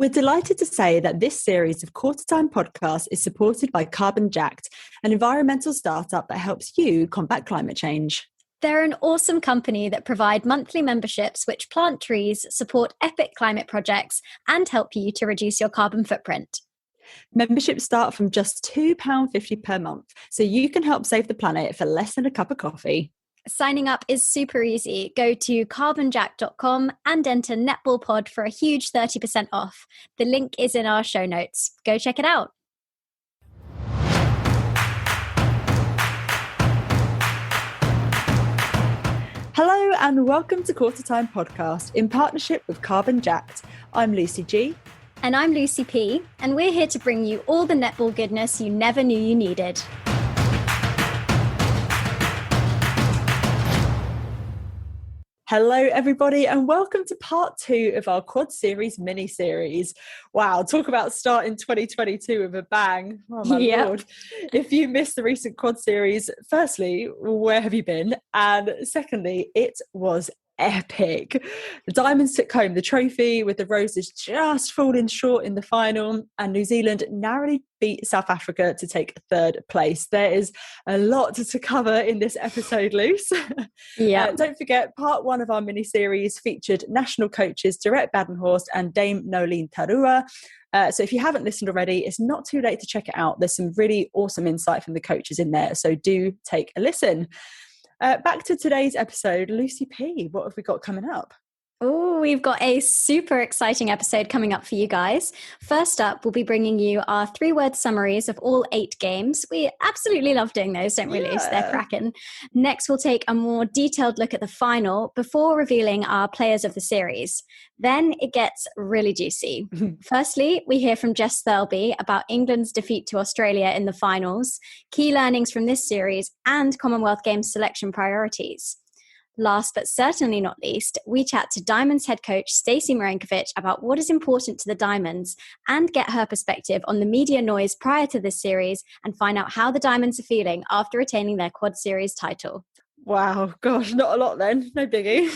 We're delighted to say that this series of Qtr Time podcasts is supported by Carbon Jacked, an environmental startup that helps you combat climate change. They're an awesome company that provide monthly memberships which plant trees, support epic climate projects, and help you to reduce your carbon footprint. Memberships start from just £2.50 per month, so you can help save the planet for less than a cup of coffee. Signing up is super easy. Go to carbonjack.com and enter netballpod for a huge 30% off. The link is in our show notes. Go check it out. Hello and welcome to Qtr Time podcast in partnership with Carbon Jacked. I'm Lucy G. And I'm Lucy P. And we're here to bring you all the netball goodness you never knew you needed. Hello, everybody, and welcome to part 2 of our Quad Series mini-series. Wow, talk about starting 2022 with a bang. Oh, my Lord. If you missed the recent Quad Series, firstly, where have you been? And secondly, it was epic. The Diamonds took home the trophy with the Roses just falling short in the final, and New Zealand narrowly beat South Africa to take 3rd place. There is a lot to cover in this episode, Luce. Don't forget, part 1 of our mini-series featured national coaches Direct Badenhorst and Dame Nolene Tarua. So if you haven't listened already, it's not too late to check it out. There's some really awesome insight from the coaches in there, so do take a listen. Back to today's episode, Lucy P, what have we got coming up? Oh, we've got a super exciting episode coming up for you guys. First up, we'll be bringing you our 3-word summaries of all 8 games. We absolutely love doing those, don't we, Luce? They're cracking. Next, we'll take a more detailed look at the final before revealing our players of the series. Then it gets really juicy. Firstly, we hear from Jess Thirlby about England's defeat to Australia in the finals, key learnings from this series, and Commonwealth Games selection priorities. Last but certainly not least, we chat to Diamonds head coach Stacey Marinkovich about what is important to the Diamonds and get her perspective on the media noise prior to this series and find out how the Diamonds are feeling after retaining their Quad Series title. Wow, gosh, not a lot then, no biggie.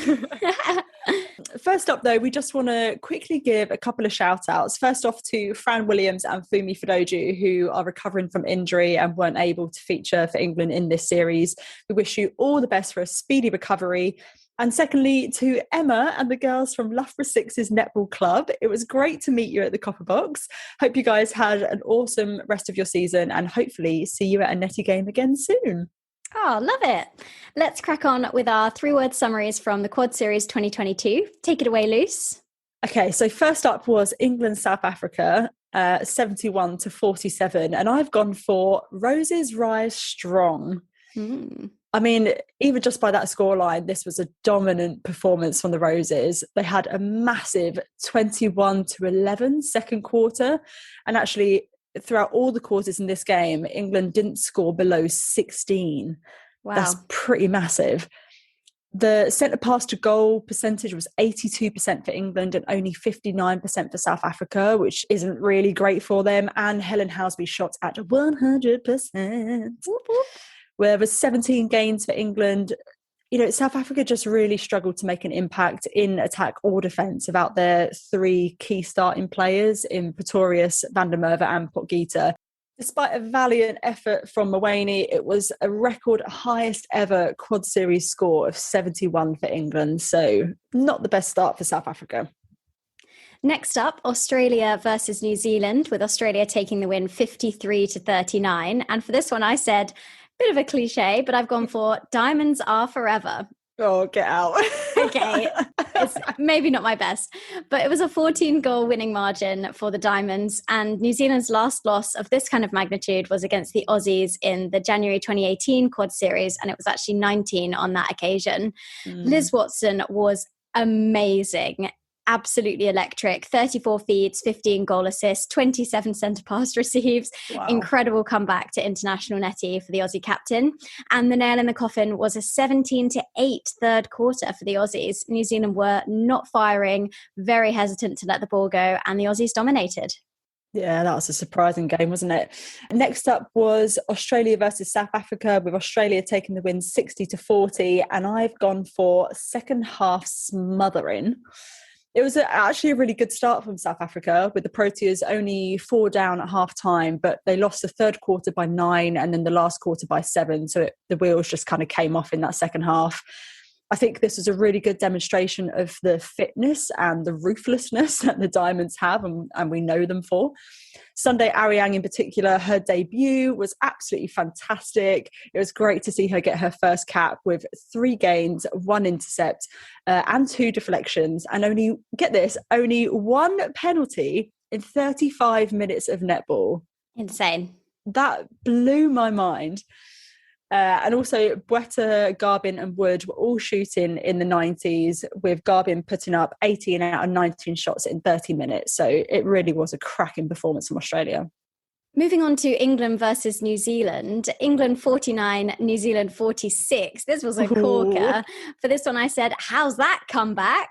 First up though, we just want to quickly give a couple of shout outs. First off to Fran Williams and Fumi Fidoju, who are recovering from injury and weren't able to feature for England in this series. We wish you all the best for a speedy recovery. And secondly, to Emma and the girls from Loughborough Six's Netball Club. It was great to meet you at the Copper Box. Hope you guys had an awesome rest of your season and hopefully see you at a netty game again soon. Oh, love it. Let's crack on with our 3-word summaries from the Quad Series 2022. Take it away, Luce. Okay, so first up was England-South Africa, 71-47. And I've gone for Roses rise strong. I mean, even just by that scoreline, this was a dominant performance from the Roses. They had a massive 21-11 second quarter. And actually, throughout all the quarters in this game, England didn't score below 16. Wow. That's pretty massive. The centre pass to goal percentage was 82% for England and only 59% for South Africa, which isn't really great for them. And Helen Housby shot at 100%. Where there was 17 gains for England. You know, South Africa just really struggled to make an impact in attack or defence without their 3 key starting players in Pretorius, Van der Merwe and Potgieter. Despite a valiant effort from Mawani, it was a record highest ever Quad Series score of 71 for England. So not the best start for South Africa. Next up, Australia versus New Zealand, with Australia taking the win 53-39. And for this one, I said, bit of a cliche, but I've gone for Diamonds are forever. Oh, get out. Okay, it's maybe not my best, but it was a 14-goal winning margin for the Diamonds, and New Zealand's last loss of this kind of magnitude was against the Aussies in the January 2018 Quad Series, and it was actually 19 on that occasion. Liz Watson was amazing. Absolutely electric. 34 feeds, 15 goal assists, 27 centre pass receives. Wow. Incredible comeback to international netty for the Aussie captain. And the nail in the coffin was a 17-8 third quarter for the Aussies. New Zealand were not firing, very hesitant to let the ball go, and the Aussies dominated. Yeah, that was a surprising game, wasn't it? Next up was Australia versus South Africa, with Australia taking the win 60-40. And I've gone for second half smothering. It was actually a really good start from South Africa, with the Proteas only 4 down at half time, but they lost the third quarter by 9 and then the last quarter by 7. So the wheels just kind of came off in that second half. I think this was a really good demonstration of the fitness and the ruthlessness that the Diamonds have, and we know them for. Sunday Ariang in particular, her debut was absolutely fantastic. It was great to see her get her first cap with 3 gains, 1 intercept and 2 deflections, and only 1 penalty in 35 minutes of netball. Insane. That blew my mind. And also Bueta, Garbin and Wood were all shooting in the 90s, with Garbin putting up 18 out of 19 shots in 30 minutes. So it really was a cracking performance from Australia. Moving on to England versus New Zealand. England 49, New Zealand 46. This was a corker. For this one I said, how's that comeback?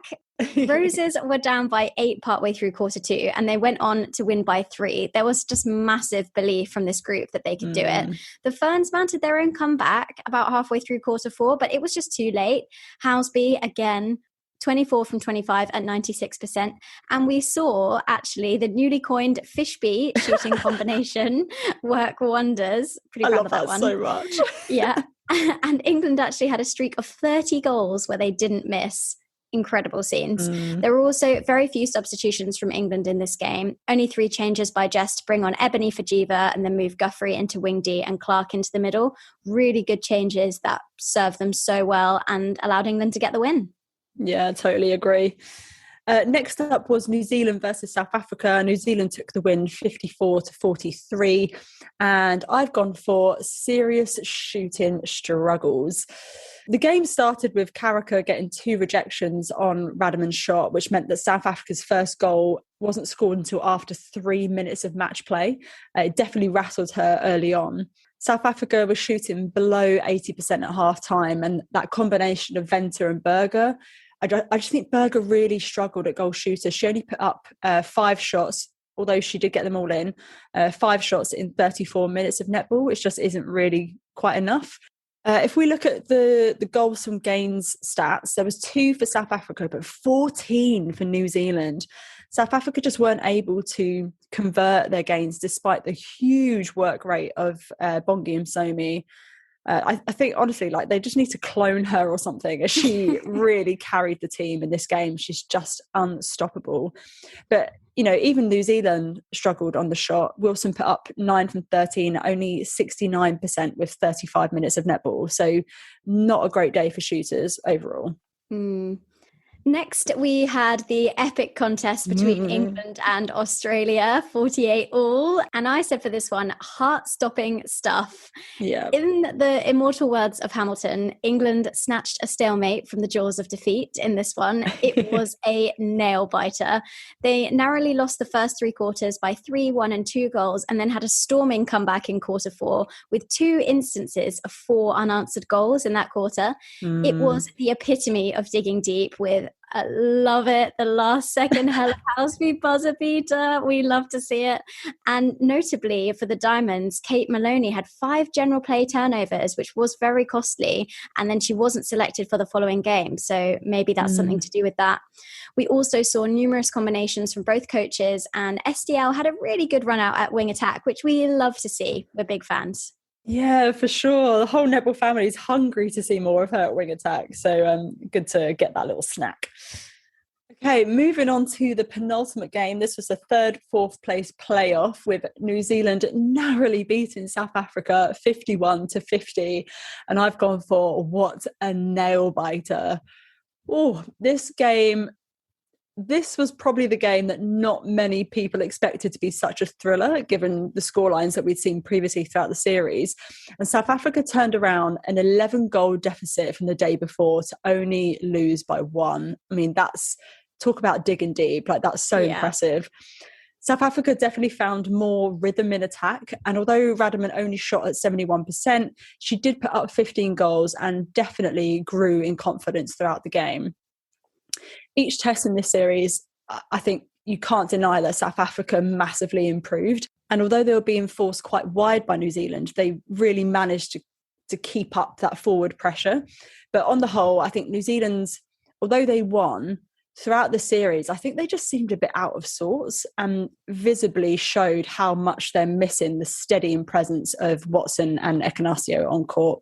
Roses were down by 8 partway through quarter 2, and they went on to win by 3. There was just massive belief from this group that they could do it. The Ferns mounted their own comeback about halfway through quarter 4, but it was just too late. Houseby, again, 24 from 25 at 96%. And we saw actually the newly coined Fishby shooting combination work wonders. Pretty proud of that one. So much. Yeah. And England actually had a streak of 30 goals where they didn't miss. Incredible scenes. There were also very few substitutions from England in this game. Only 3 changes by Jess to bring on Ebony for Jiva and then move Guthrie into wing D and Clark into the middle. Really good changes that served them so well and allowed England to get the win. Yeah, totally agree. Next up was New Zealand versus South Africa. New Zealand took the win 54-43, and I've gone for serious shooting struggles. The game started with Karaka getting 2 rejections on Radaman's shot, which meant that South Africa's first goal wasn't scored until after 3 minutes of match play. It definitely rattled her early on. South Africa was shooting below 80% at half time, and that combination of Venter and Berger, I just think Berger really struggled at goal shooter. She only put up 5 shots, although she did get them all in, 5 shots in 34 minutes of netball, which just isn't really quite enough. If we look at the goals from gains stats, there was 2 for South Africa, but 14 for New Zealand. South Africa just weren't able to convert their gains despite the huge work rate of Bongi and Somi. I think, honestly, like they just need to clone her or something, as she really carried the team in this game. She's just unstoppable. But, you know, even New Zealand struggled on the shot. Wilson put up 9 from 13, only 69% with 35 minutes of netball. So not a great day for shooters overall. Next, we had the epic contest between England and Australia, 48 all. And I said for this one, heart-stopping stuff. Yeah. In the immortal words of Hamilton, England snatched a stalemate from the jaws of defeat in this one. It was a nail-biter. They narrowly lost the first 3 quarters by 3, 1 and 2 goals, and then had a storming comeback in quarter 4 with 2 instances of 4 unanswered goals in that quarter. It was the epitome of digging deep with I love it. The last second Hella Houseby buzzer beater. We love to see it. And notably for the Diamonds, Kate Maloney had 5 general play turnovers, which was very costly. And then she wasn't selected for the following game. So maybe that's something to do with that. We also saw numerous combinations from both coaches, and SDL had a really good run out at wing attack, which we love to see. We're big fans. Yeah, for sure. The whole netball family is hungry to see more of her at wing attack. So good to get that little snack. Okay, moving on to the penultimate game. This was the 3rd, 4th place playoff, with New Zealand narrowly beating South Africa 51-50. And I've gone for what a nail biter. Oh, this was probably the game that not many people expected to be such a thriller, given the scorelines that we'd seen previously throughout the series. And South Africa turned around an 11-goal deficit from the day before to only lose by 1. I mean, talk about digging deep. Like, that's so impressive. South Africa definitely found more rhythm in attack. And although Radaman only shot at 71%, she did put up 15 goals and definitely grew in confidence throughout the game. Each test in this series, I think you can't deny that South Africa massively improved. And although they were being forced quite wide by New Zealand, they really managed to keep up that forward pressure. But on the whole, I think New Zealand's, although they won, throughout the series, I think they just seemed a bit out of sorts and visibly showed how much they're missing the steadying presence of Watson and Ekenasio on court.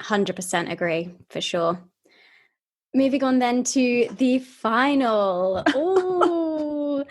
100% agree, for sure. Moving on then to the final. Oh,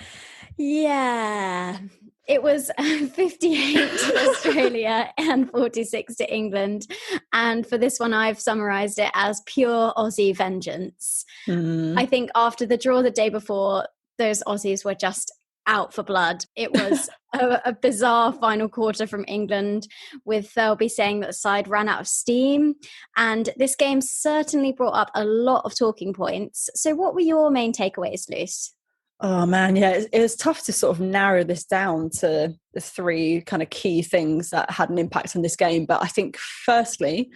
yeah. It was 58 to Australia and 46 to England. And for this one, I've summarised it as pure Aussie vengeance. I think after the draw the day before, those Aussies were just out for blood. It was a bizarre final quarter from England, with Thirlby saying that the side ran out of steam. And this game certainly brought up a lot of talking points. So what were your main takeaways, Luce? Oh man, yeah, it was tough to sort of narrow this down to the three kind of key things that had an impact on this game. But I think firstly,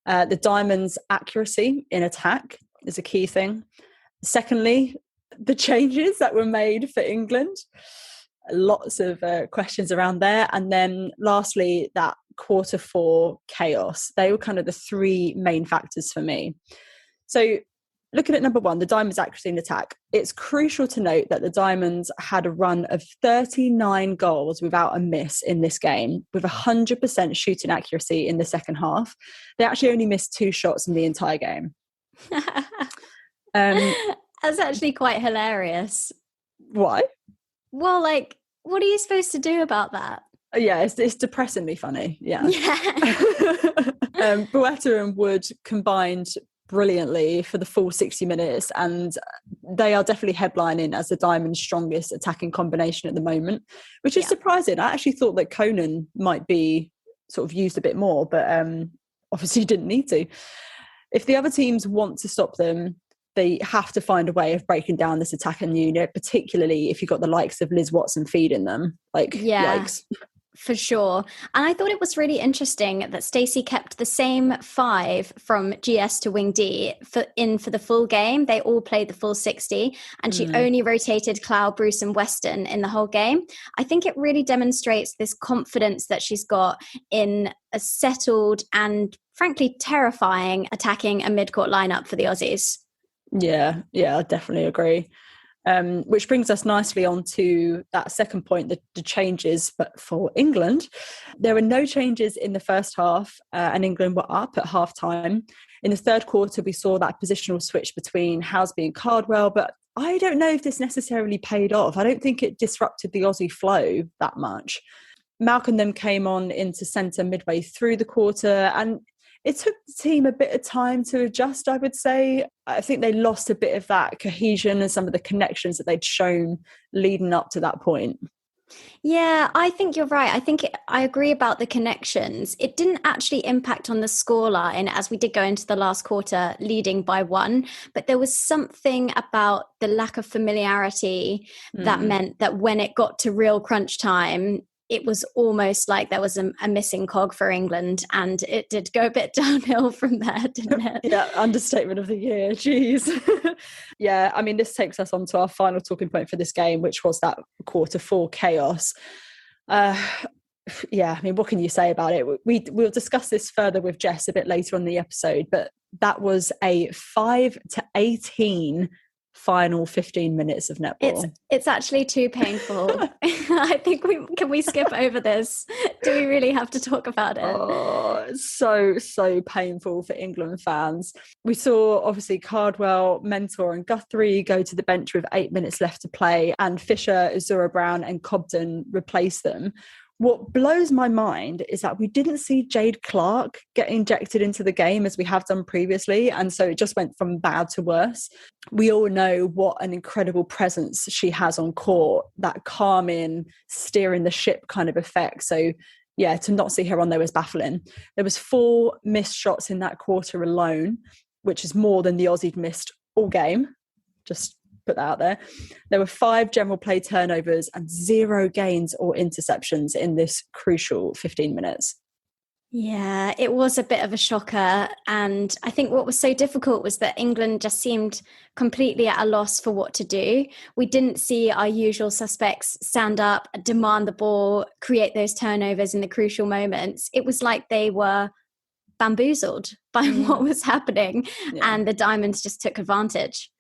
the Diamonds' accuracy in attack is a key thing. Secondly, the changes that were made for England, lots of questions around there. And then lastly, that quarter four chaos. They were kind of the three main factors for me. So looking at number one, the Diamonds' accuracy in attack, it's crucial to note that the Diamonds had a run of 39 goals without a miss in this game, with 100% shooting accuracy in the second half. They actually only missed 2 shots in the entire game. That's actually quite hilarious. Why? Well, like, what are you supposed to do about that? Yeah, it's depressingly funny. Yeah. Yeah. Boetta and Wood combined brilliantly for the full 60 minutes, and they are definitely headlining as the Diamond's strongest attacking combination at the moment, which is surprising. I actually thought that Conan might be sort of used a bit more, but obviously didn't need to. If the other teams want to stop them, they have to find a way of breaking down this attacking unit, particularly if you've got the likes of Liz Watson feeding them. Yikes. For sure. And I thought it was really interesting that Stacey kept the same 5 from GS to Wing D for the full game. They all played the full 60, and she only rotated Clow, Bruce and Weston in the whole game. I think it really demonstrates this confidence that she's got in a settled and frankly terrifying attacking a mid-court lineup for the Aussies. Yeah, I definitely agree. Which brings us nicely on to that second point, the changes. But for England, there were no changes in the first half, and England were up at half time. In the third quarter, we saw that positional switch between Housby and Cardwell, but I don't know if this necessarily paid off. I don't think it disrupted the Aussie flow that much. Malcolm then came on into centre midway through the quarter, and it took the team a bit of time to adjust, I would say. I think they lost a bit of that cohesion and some of the connections that they'd shown leading up to that point. Yeah, I think you're right. I agree about the connections. It didn't actually impact on the scoreline, as we did go into the last quarter leading by 1, but there was something about the lack of familiarity that meant that when it got to real crunch time, it was almost like there was a missing cog for England, and it did go a bit downhill from there, didn't it? Yeah, understatement of the year. Jeez. Yeah, I mean, this takes us on to our final talking point for this game, which was that quarter four chaos. Yeah, I mean, what can you say about it? We'll discuss this further with Jess a bit later on in the episode, but that was a 5-18 final 15 minutes of netball. It's actually too painful. I think can we skip over this? Do we really have to talk about it? Oh, it's so painful for England fans. We saw obviously Cardwell, Mentor and Guthrie go to the bench with 8 minutes left to play, and Fisher, Azura Brown and Cobden replace them. What blows my mind is that we didn't see Jade Clark get injected into the game as we have done previously. And so it just went from bad to worse. We all know what an incredible presence she has on court, that calming, steering the ship kind of effect. So yeah, to not see her on there was baffling. There was 4 missed shots in that quarter alone, which is more than the Aussies missed all game. Just put that out there. There were 5 general play turnovers and 0 gains or interceptions in this crucial 15 minutes. Yeah, it was a bit of a shocker. And I think what was so difficult was that England just seemed completely at a loss for what to do. We didn't see our usual suspects stand up, demand the ball, create those turnovers in the crucial moments. It was like they were bamboozled by what was happening, and the Diamonds just took advantage.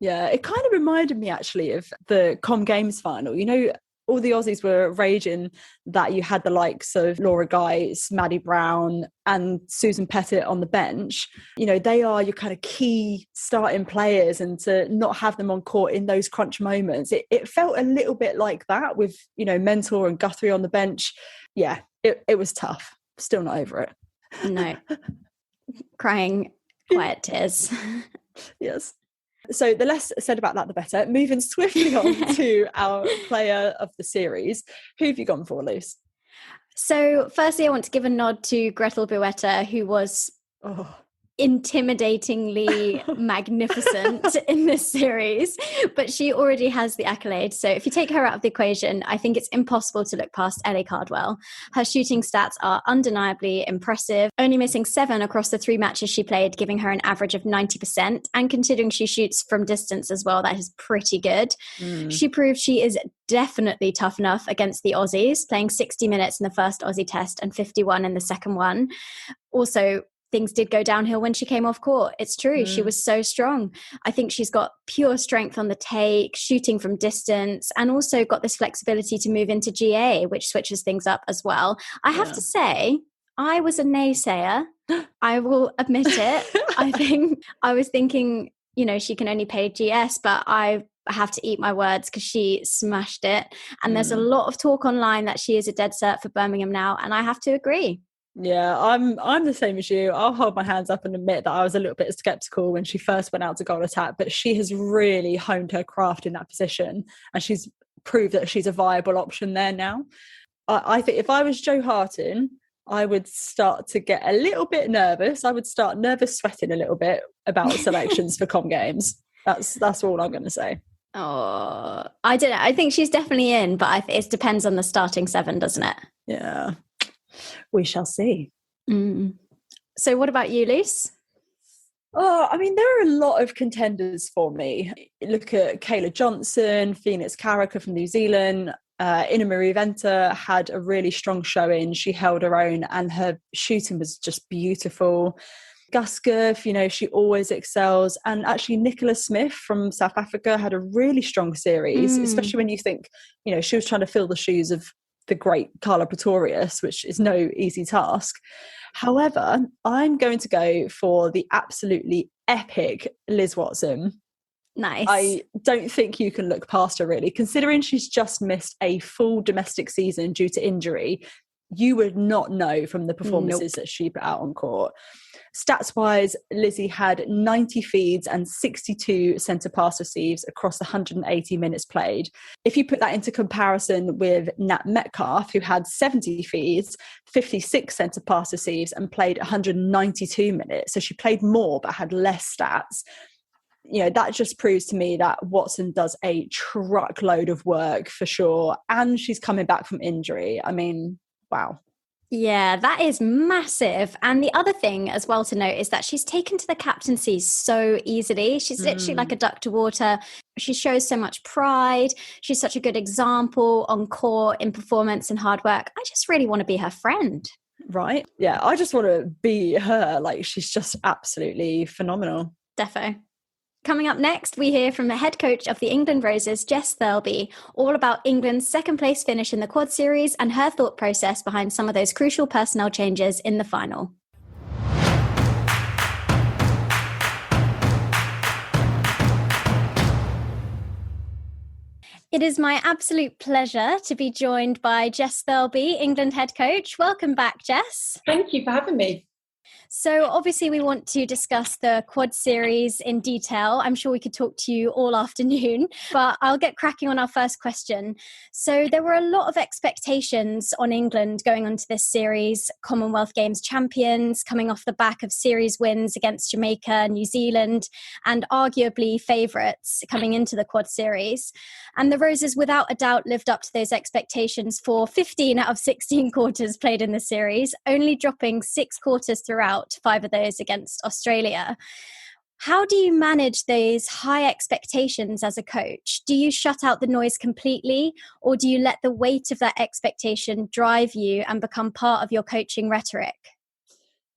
Yeah, it kind of reminded me actually of the Com Games final. You know, all the Aussies were raging that you had the likes of Laura Geitz, Maddie Brown and Susan Pettit on the bench. You know, they are your kind of key starting players, and to not have them on court in those crunch moments, it felt a little bit like that with, you know, Mentor and Guthrie on the bench. Yeah, it was tough. Still not over it. No. Crying quiet tears. Yes. So the less said about that, the better. Moving swiftly on to our player of the series. Who have you gone for, Luce? So firstly, I want to give a nod to Gretel Bueta, who was intimidatingly magnificent in this series, but she already has the accolade. So if you take her out of the equation, I think it's impossible to look past Ellie Cardwell. Her shooting stats are undeniably impressive, only missing 7 across the 3 matches she played, giving her an average of 90%. And considering she shoots from distance as well, that is pretty good. She proved she is definitely tough enough against the Aussies, playing 60 minutes in the first Aussie test and 51 in the second one. Also, things did go downhill when she came off court. It's true. She was so strong. I think she's got pure strength on the take, shooting from distance, and also got this flexibility to move into GA, which switches things up as well. I have to say, I was a naysayer. I will admit it. I was thinking, you know, she can only play GS, but I have to eat my words because she smashed it. And there's a lot of talk online that she is a dead cert for Birmingham now, and I have to agree. Yeah, I'm the same as you. I'll hold my hands up and admit that I was a little bit skeptical when she first went out to goal attack, but she has really honed her craft in that position, and she's proved that she's a viable option there now. I think if I was Jo Harton, I would start to get a little bit nervous. I would start nervous sweating a little bit about selections for Com Games. That's all I'm going to say. Oh, I don't know. I think she's definitely in, but it depends on the starting 7, doesn't it? Yeah. We shall see. So what about you, Luce? Oh, I mean, there are a lot of contenders for me. Look at Kayla Johnson, Phoenix Carricker from New Zealand. Ina Marie Venter had a really strong showing. She held her own and her shooting was just beautiful. Gusketh, you know, she always excels. And actually Nicola Smith from South Africa had a really strong series, especially when you think, you know, she was trying to fill the shoes of the great Carla Pretorius, which is no easy task. However, I'm going to go for the absolutely epic Liz Watson. Nice. I don't think you can look past her, really. Considering she's just missed a full domestic season due to injury, you would not know from the performances that she put out on court. Stats-wise, Lizzie had 90 feeds and 62 centre pass receives across the 180 minutes played. If you put that into comparison with Nat Metcalf, who had 70 feeds, 56 centre pass receives and played 192 minutes, so she played more but had less stats. You know, that just proves to me that Watson does a truckload of work for sure, and she's coming back from injury. I mean, wow. Yeah, that is massive. And the other thing as well to note is that she's taken to the captaincy so easily. She's literally like a duck to water. She shows so much pride. She's such a good example on court, in performance and hard work. I just really want to be her friend. Right? Yeah, I just want to be her. Like, she's just absolutely phenomenal. Defo. Coming up next, we hear from the head coach of the England Roses, Jess Thirlby, all about England's second place finish in the Quad Series and her thought process behind some of those crucial personnel changes in the final. It is my absolute pleasure to be joined by Jess Thirlby, England head coach. Welcome back, Jess. Thank you for having me. So obviously we want to discuss the Quad Series in detail. I'm sure we could talk to you all afternoon, but I'll get cracking on our first question. So there were a lot of expectations on England going onto this series, Commonwealth Games champions, coming off the back of series wins against Jamaica, New Zealand, and arguably favourites coming into the Quad Series. And the Roses without a doubt lived up to those expectations for 15 out of 16 quarters played in the series, only dropping 6 quarters throughout, 5 of those against Australia. How do you manage these high expectations as a coach? Do you shut out the noise completely, or do you let the weight of that expectation drive you and become part of your coaching rhetoric?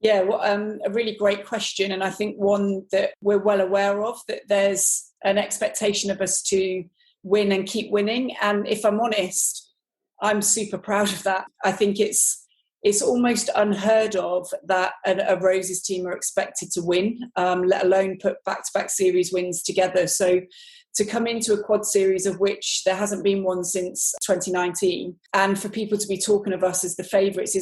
Yeah, well, a really great question, and I think one that we're well aware of, that there's an expectation of us to win and keep winning. And if I'm honest, I'm super proud of that. I think it's almost unheard of that a Roses team are expected to win, let alone put back-to-back series wins together. So to come into a quad series of which there hasn't been one since 2019, and for people to be talking of us as the favourites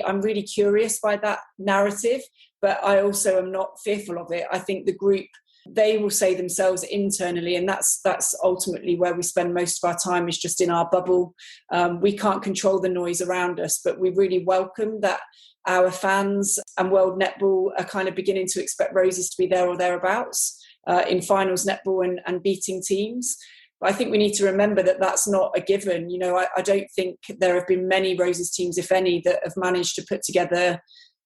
I'm really curious by that narrative, but I also am not fearful of it. I think the group, they will say themselves internally, and that's ultimately where we spend most of our time, is just in our bubble. We can't control the noise around us, but we really welcome that our fans and World Netball are kind of beginning to expect Roses to be there or thereabouts in finals netball and beating teams. But I think we need to remember that that's not a given. You know, I don't think there have been many Roses teams, if any, that have managed to put together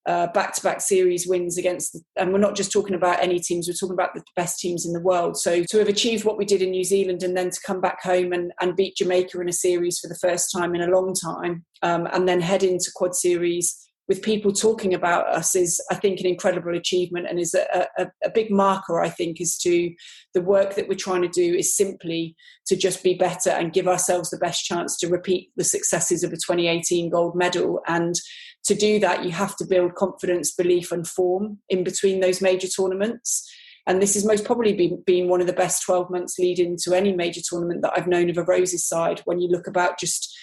back-to-back series wins against, and we're not just talking about any teams, we're talking about the best teams in the world. So to have achieved what we did in New Zealand and then to come back home and beat Jamaica in a series for the first time in a long time, and then head into quad series with people talking about us is, I think, an incredible achievement, and is a big marker, I think, as to the work that we're trying to do is simply to just be better and give ourselves the best chance to repeat the successes of a 2018 gold medal. And to do that, you have to build confidence, belief and form in between those major tournaments. And this has most probably been one of the best 12 months leading to any major tournament that I've known of a Roses side, when you look about just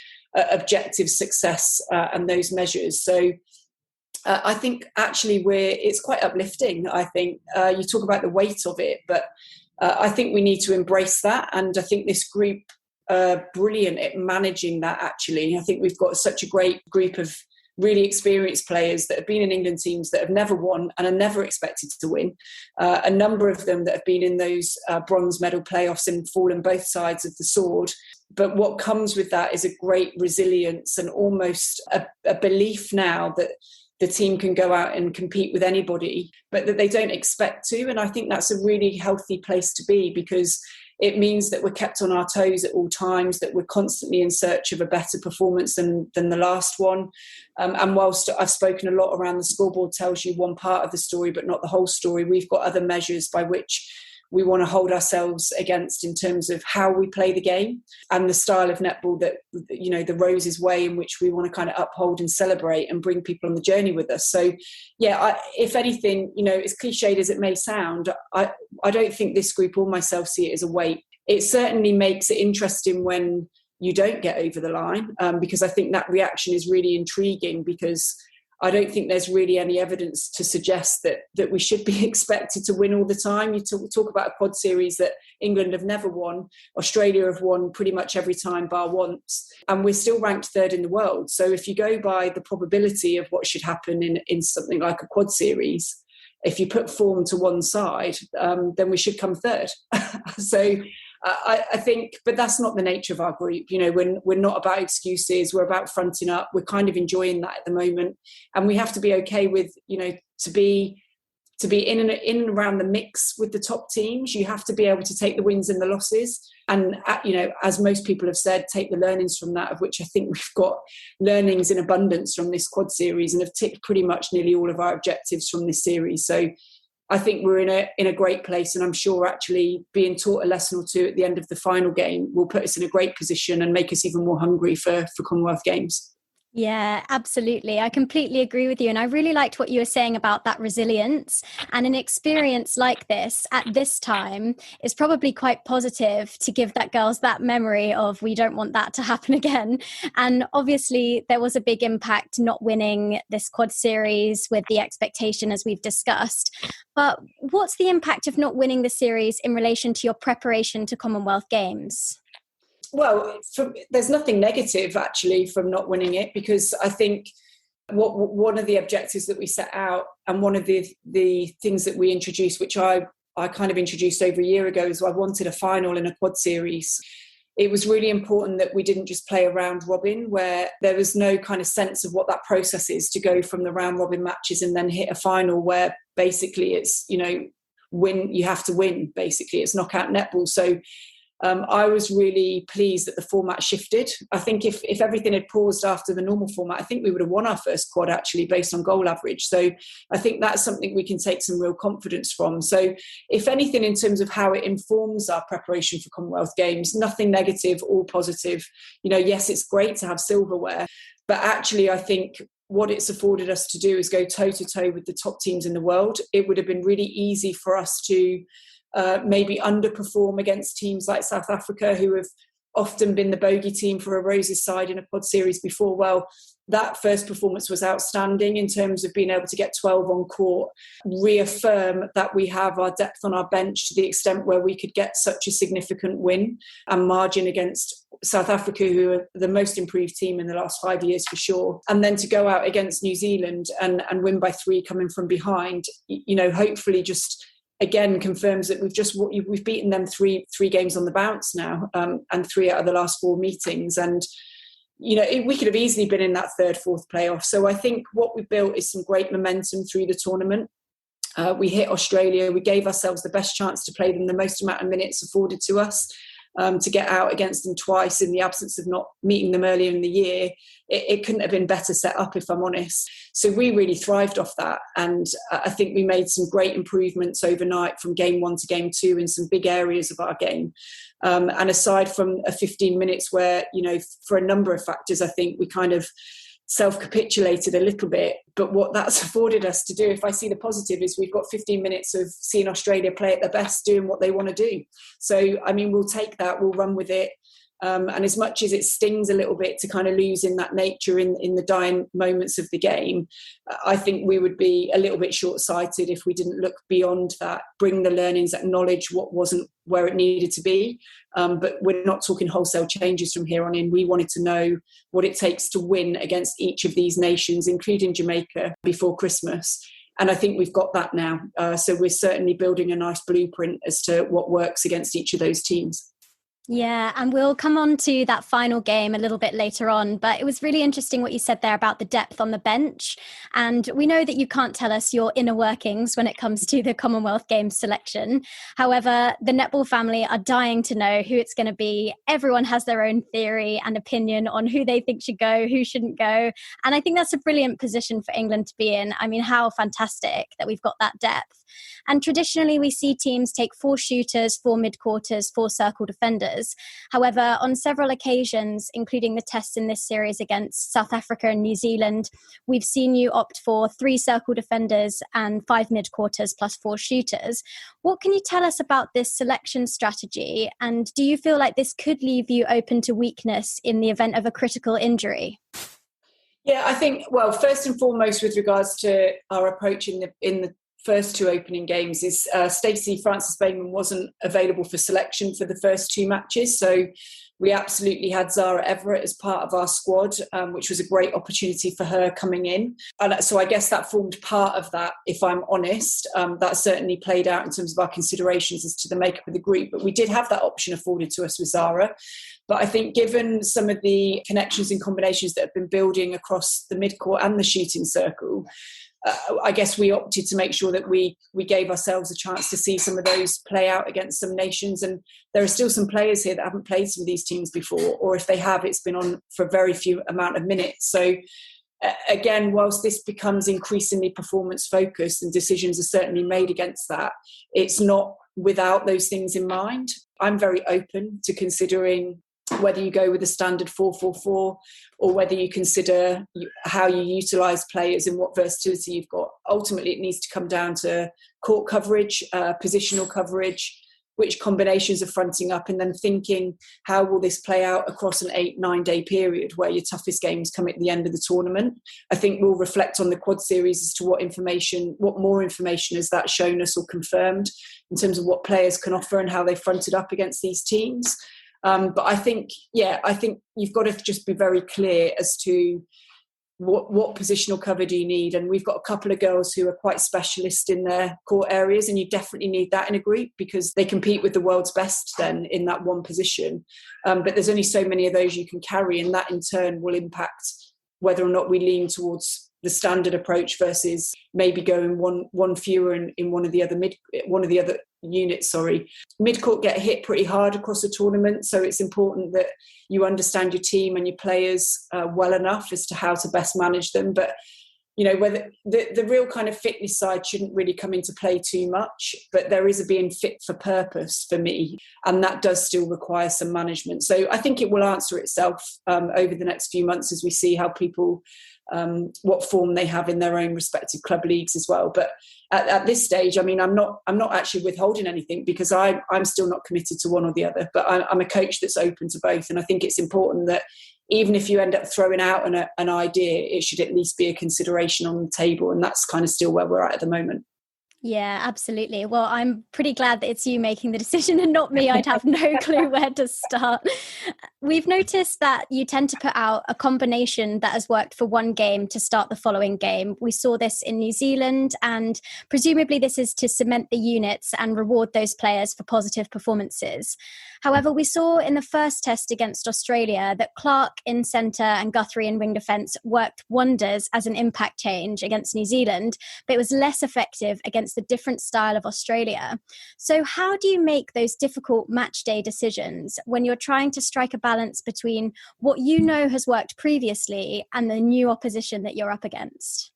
objective success and those measures. So I think actually it's quite uplifting. I think you talk about the weight of it, but I think we need to embrace that. And I think this group are brilliant at managing that, actually. I think we've got such a great group of really experienced players that have been in England teams that have never won and are never expected to win. A number of them that have been in those bronze medal playoffs and fallen both sides of the sword. But what comes with that is a great resilience and almost a belief now that the team can go out and compete with anybody, but that they don't expect to. And I think that's a really healthy place to be, because it means that we're kept on our toes at all times, that we're constantly in search of a better performance than the last one. And whilst I've spoken a lot around the scoreboard tells you one part of the story, but not the whole story, we've got other measures by which we want to hold ourselves against in terms of how we play the game and the style of netball that, you know, the Roses way in which we want to kind of uphold and celebrate and bring people on the journey with us. So, yeah, if anything, you know, as cliched as it may sound, I don't think this group or myself see it as a weight. It certainly makes it interesting when you don't get over the line, because I think that reaction is really intriguing, because I don't think there's really any evidence to suggest that we should be expected to win all the time. You talk about a quad series that England have never won. Australia have won pretty much every time bar once. And we're still ranked third in the world. So if you go by the probability of what should happen in something like a quad series, if you put form to one side, then we should come third. So I think, but that's not the nature of our group. You know, we're not about excuses. We're about fronting up. We're kind of enjoying that at the moment, and we have to be okay with, you know, to be in and around the mix with the top teams. You have to be able to take the wins and the losses, and you know, as most people have said, take the learnings from that. Of which I think we've got learnings in abundance from this quad series, and have ticked pretty much nearly all of our objectives from this series. So I think we're in a great place, and I'm sure actually being taught a lesson or two at the end of the final game will put us in a great position and make us even more hungry for Commonwealth Games. Yeah, absolutely. I completely agree with you. And I really liked what you were saying about that resilience. And an experience like this at this time is probably quite positive to give that girls that memory of, we don't want that to happen again. And obviously there was a big impact not winning this quad series with the expectation, as we've discussed. But what's the impact of not winning the series in relation to your preparation to Commonwealth Games? Well, there's nothing negative actually from not winning it, because I think one of the objectives that we set out, and one of the things that we introduced, which I kind of introduced over a year ago, is I wanted a final in a quad series. It was really important that we didn't just play a round robin, where there was no kind of sense of what that process is to go from the round robin matches and then hit a final where basically it's, you know, you have to win, basically. It's knockout netball. So I was really pleased that the format shifted. I think if everything had paused after the normal format, I think we would have won our first quad actually based on goal average. So I think that's something we can take some real confidence from. So if anything, in terms of how it informs our preparation for Commonwealth Games, nothing negative, all positive. Yes, it's great to have silverware, but actually I think what it's afforded us to do is go toe-to-toe with the top teams in the world. It would have been really easy for us to maybe underperform against teams like South Africa, who have often been the bogey team for a Roses side in a pod series before. Well, that first performance was outstanding in terms of being able to get 12 on court, reaffirm that we have our depth on our bench to the extent where we could get such a significant win and margin against South Africa, who are the most improved team in the last 5 years for sure. And then to go out against New Zealand and win by 3 coming from behind, hopefully just again confirms that we've beaten them three games on the bounce now, and 3 out of the last 4 meetings. And we could have easily been in that 3rd, 4th playoff. So I think what we built is some great momentum through the tournament. We hit Australia. We gave ourselves the best chance to play them the most amount of minutes afforded to us. To get out against them twice in the absence of not meeting them earlier in the year, it couldn't have been better set up, if I'm honest. So we really thrived off that. And I think we made some great improvements overnight from game 1 to game 2 in some big areas of our game. And aside from a 15 minutes where, for a number of factors, I think we kind of self-capitulated a little bit. But what that's afforded us to do, if I see the positive, is we've got 15 minutes of seeing Australia play at their best, doing what they want to do. So, we'll take that, we'll run with it. And as much as it stings a little bit to kind of lose in that nature in the dying moments of the game, I think we would be a little bit short-sighted if we didn't look beyond that, bring the learnings, acknowledge what wasn't where it needed to be. But we're not talking wholesale changes from here on in. We wanted to know what it takes to win against each of these nations, including Jamaica, before Christmas. And I think we've got that now. So we're certainly building a nice blueprint as to what works against each of those teams. Yeah, and we'll come on to that final game a little bit later on, but it was really interesting what you said there about the depth on the bench. And we know that you can't tell us your inner workings when it comes to the Commonwealth Games selection. However, the netball family are dying to know who it's going to be. Everyone has their own theory and opinion on who they think should go, who shouldn't go. And I think that's a brilliant position for England to be in. How fantastic that we've got that depth. And traditionally, we see teams take 4 shooters, 4 mid-quarters, 4 circle defenders. However, on several occasions, including the tests in this series against South Africa and New Zealand, we've seen you opt for 3 circle defenders and 5 mid-quarters plus 4 shooters. What can you tell us about this selection strategy? And do you feel like this could leave you open to weakness in the event of a critical injury? Yeah, I think, well, first and foremost, with regards to our approach in the first 2 opening games, is Stacey Francis-Bayman wasn't available for selection for the first 2 matches. So we absolutely had Zara Everett as part of our squad, which was a great opportunity for her coming in. And so I guess that formed part of that, if I'm honest. That certainly played out in terms of our considerations as to the makeup of the group. But we did have that option afforded to us with Zara. But I think given some of the connections and combinations that have been building across the midcourt and the shooting circle, I guess we opted to make sure that we gave ourselves a chance to see some of those play out against some nations. And there are still some players here that haven't played some of these teams before, or if they have, it's been on for a very few amount of minutes. So again, whilst this becomes increasingly performance focused and decisions are certainly made against that, it's not without those things in mind. I'm very open to considering whether you go with a standard 4-4-4 or whether you consider how you utilise players and what versatility you've got. Ultimately, it needs to come down to court coverage, positional coverage, which combinations are fronting up, and then thinking, how will this play out across an 8-9 day period where your toughest games come at the end of the tournament? I think we'll reflect on the quad series as to what more information has that shown us or confirmed in terms of what players can offer and how they fronted up against these teams. But I think you've got to just be very clear as to what positional cover do you need. And we've got a couple of girls who are quite specialist in their core areas, and you definitely need that in a group because they compete with the world's best then in that one position. But there's only so many of those you can carry, and that in turn will impact whether or not we lean towards the standard approach versus maybe going one fewer in one of the other Mid-court get hit pretty hard across the tournament, so it's important that you understand your team and your players well enough as to how to best manage them. But whether the real kind of fitness side shouldn't really come into play too much, but there is a being fit for purpose for me, and that does still require some management. So I think it will answer itself over the next few months as we see how people, what form they have in their own respective club leagues as well. But at this stage, I mean, I'm not actually withholding anything, because I'm still not committed to one or the other, but I'm a coach that's open to both. And I think it's important that even if you end up throwing out an idea, it should at least be a consideration on the table. And that's kind of still where we're at the moment. Yeah, absolutely. Well, I'm pretty glad that it's you making the decision and not me. I'd have no clue where to start. We've noticed that you tend to put out a combination that has worked for one game to start the following game. We saw this in New Zealand, and presumably this is to cement the units and reward those players for positive performances. However, we saw in the first test against Australia that Clark in centre and Guthrie in wing defence worked wonders as an impact change against New Zealand, but it was less effective against the different style of Australia. So how do you make those difficult match day decisions when you're trying to strike a balance between what you know has worked previously and the new opposition that you're up against?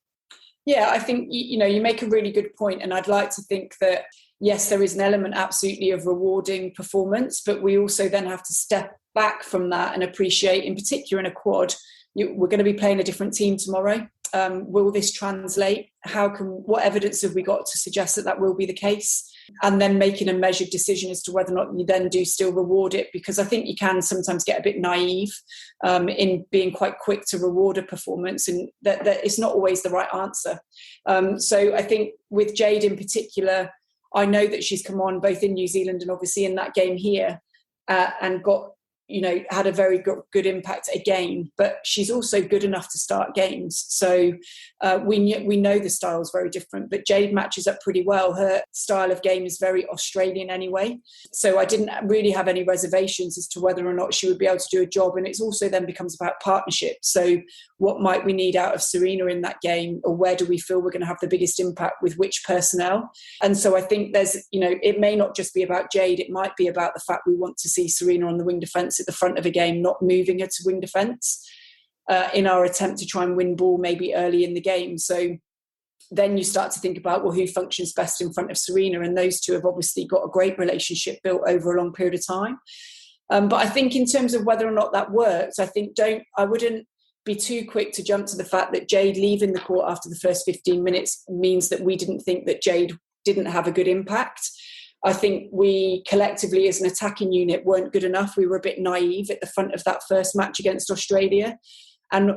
Yeah, I think, you make a really good point, and I'd like to think that, yes, there is an element absolutely of rewarding performance, but we also then have to step back from that and appreciate, in particular in a quad, we're going to be playing a different team tomorrow. Will this translate? What evidence have we got to suggest that will be the case? And then making a measured decision as to whether or not you then do still reward it, because I think you can sometimes get a bit naive in being quite quick to reward a performance, and that it's not always the right answer. So I think with Jade in particular, I know that she's come on both in New Zealand and obviously in that game here and got, had a very good impact again, but she's also good enough to start games. So we know the style is very different, but Jade matches up pretty well. Her style of game is very Australian anyway. So I didn't really have any reservations as to whether or not she would be able to do a job. And it's also then becomes about partnership. So what might we need out of Serena in that game, or where do we feel we're going to have the biggest impact with which personnel? And so I think there's, it may not just be about Jade. It might be about the fact we want to see Serena on the wing defence at the front of a game, not moving her to wing defence in our attempt to try and win ball maybe early in the game. So then you start to think about, well, who functions best in front of Serena? And those two have obviously got a great relationship built over a long period of time. But I think in terms of whether or not that works, I wouldn't be too quick to jump to the fact that Jade leaving the court after the first 15 minutes means that we didn't think that Jade didn't have a good impact. I think we collectively as an attacking unit weren't good enough. We were a bit naive at the front of that first match against Australia. And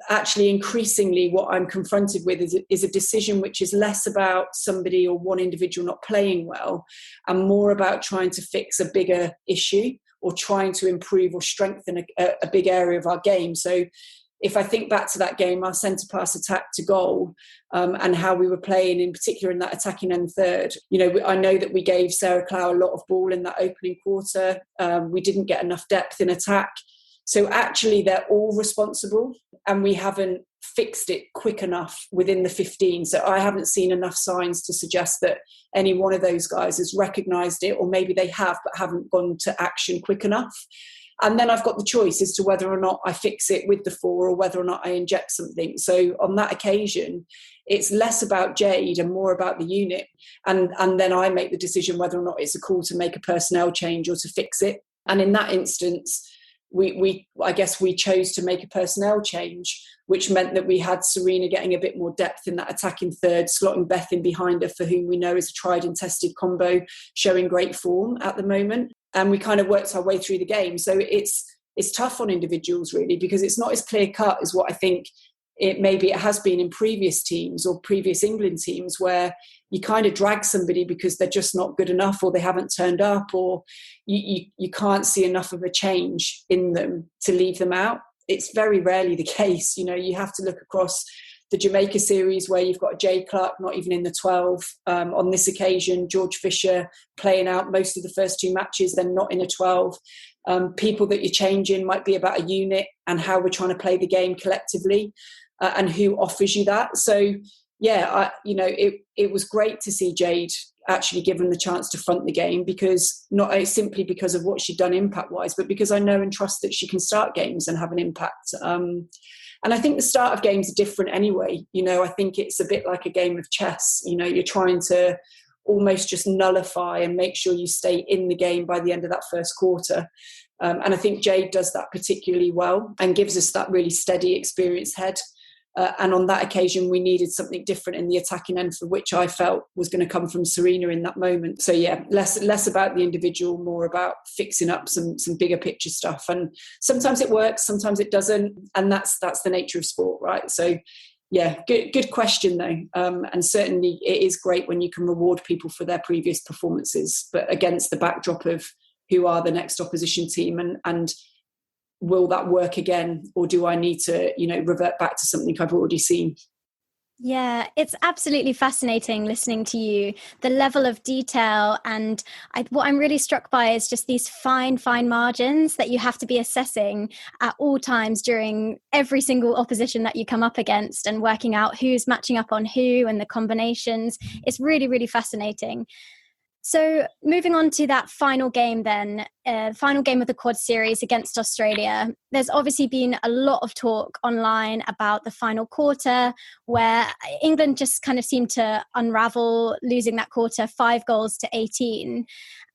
actually increasingly what I'm confronted with is a decision which is less about somebody or one individual not playing well and more about trying to fix a bigger issue or trying to improve or strengthen a big area of our game. So if I think back to that game, our centre pass attack to goal and how we were playing, in particular in that attacking end third, I know that we gave Sarah Clow a lot of ball in that opening quarter. We didn't get enough depth in attack. So actually they're all responsible, and we haven't fixed it quick enough within the 15. So I haven't seen enough signs to suggest that any one of those guys has recognised it, or maybe they have but haven't gone to action quick enough. And then I've got the choice as to whether or not I fix it with the 4 or whether or not I inject something. So on that occasion, it's less about Jade and more about the unit. And then I make the decision whether or not it's a call to make a personnel change or to fix it. And in that instance, I guess we chose to make a personnel change, which meant that we had Serena getting a bit more depth in that attacking third, slotting Beth in behind her, for whom we know is a tried and tested combo, showing great form at the moment. And we kind of worked our way through the game. So it's tough on individuals, really, because it's not as clear cut as what I think it has been in previous teams or previous England teams, where you kind of drag somebody because they're just not good enough, or they haven't turned up, or you can't see enough of a change in them to leave them out. It's very rarely the case. You have to look across the Jamaica series where you've got Jay Clark not even in the 12. On this occasion, George Fisher playing out most of the first 2 matches, then not in a 12. People that you're changing might be about a unit and how we're trying to play the game collectively and who offers you that. So, yeah, it was great to see Jade actually given the chance to front the game, because not simply because of what she'd done impact-wise, but because I know and trust that she can start games and have an impact. And I think the start of games are different anyway. I think it's a bit like a game of chess. You're trying to almost just nullify and make sure you stay in the game by the end of that first quarter. And I think Jade does that particularly well and gives us that really steady, experienced head. And on that occasion, we needed something different in the attacking end, for which I felt was going to come from Serena in that moment. So yeah, less about the individual, more about fixing up some bigger picture stuff. And sometimes it works, sometimes it doesn't, and that's the nature of sport, right? So yeah, good question though. And certainly it is great when you can reward people for their previous performances, but against the backdrop of who are the next opposition team, and will that work again, or do I need to, revert back to something I've already seen? Yeah, it's absolutely fascinating listening to you, the level of detail. And what I'm really struck by is just these fine margins that you have to be assessing at all times during every single opposition that you come up against, and working out who's matching up on who and the combinations. It's really, really fascinating. So moving on to that final game then, final game of the quad series against Australia, there's obviously been a lot of talk online about the final quarter, where England just kind of seemed to unravel, losing that quarter 5-18.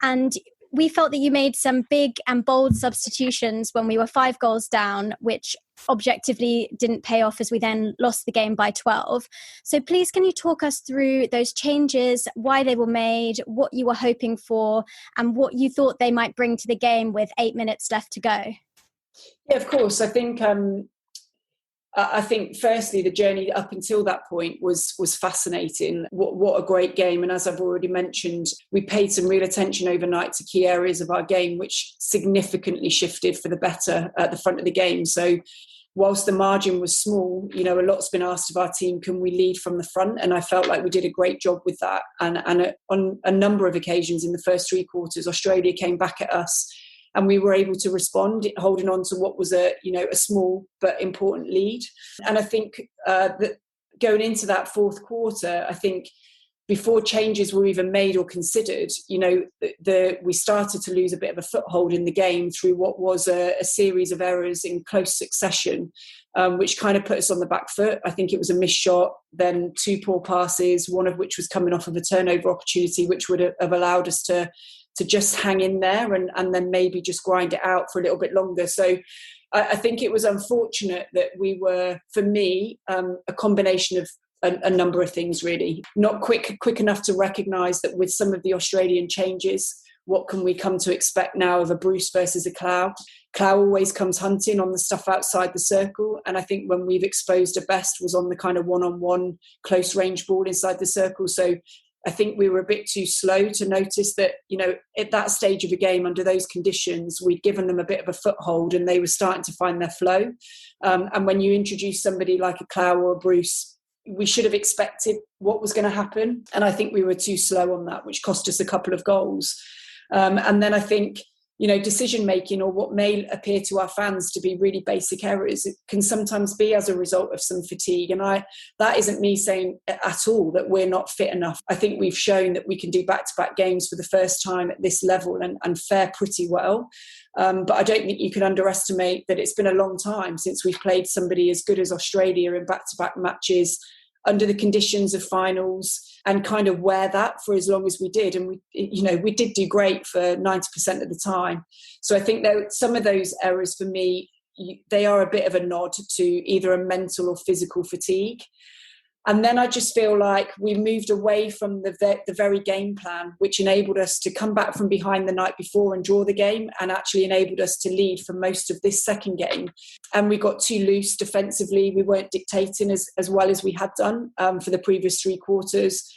And we felt that you made some big and bold substitutions when we were 5 goals down, which objectively didn't pay off, as we then lost the game by 12. So please, can you talk us through those changes, why they were made, what you were hoping for, and what you thought they might bring to the game with 8 minutes left to go? Yeah, of course. I think firstly, the journey up until that point was fascinating. What a great game. And as I've already mentioned, we paid some real attention overnight to key areas of our game, which significantly shifted for the better at the front of the game. So whilst the margin was small, a lot's been asked of our team, can we lead from the front? And I felt like we did a great job with that. And on a number of occasions in the first 3 quarters, Australia came back at us, and we were able to respond, holding on to what was a small but important lead. And I think that going into that fourth quarter, I think before changes were even made or considered, we started to lose a bit of a foothold in the game through what was a series of errors in close succession, which kind of put us on the back foot. I think it was a missed shot, then 2 poor passes, one of which was coming off of a turnover opportunity, which would have allowed us to just hang in there and then maybe just grind it out for a little bit longer. So I think it was unfortunate that we were, for me, a combination of a number of things, really. Not quick enough to recognise that with some of the Australian changes, what can we come to expect now of a Bruce versus a Clow? Clow always comes hunting on the stuff outside the circle. And I think when we've exposed her best was on the kind of one-on-one close range ball inside the circle. So I think we were a bit too slow to notice that, at that stage of a game, under those conditions, we'd given them a bit of a foothold and they were starting to find their flow. And when you introduce somebody like a Clow or a Bruce, we should have expected what was going to happen. And I think we were too slow on that, which cost us a couple of goals. And then I think, decision-making, or what may appear to our fans to be really basic errors, it can sometimes be as a result of some fatigue. And that isn't me saying at all that we're not fit enough. I think we've shown that we can do back-to-back games for the first time at this level and fare pretty well. But I don't think you can underestimate that it's been a long time since we've played somebody as good as Australia in back-to-back matches under the conditions of finals, and kind of wear that for as long as we did. And we did do great for 90% of the time. So I think that some of those errors for me, they are a bit of a nod to either a mental or physical fatigue. And then I just feel like we moved away from the very game plan, which enabled us to come back from behind the night before and draw the game, and actually enabled us to lead for most of this second game. And we got too loose defensively. We weren't dictating as well as we had done for the previous 3 quarters.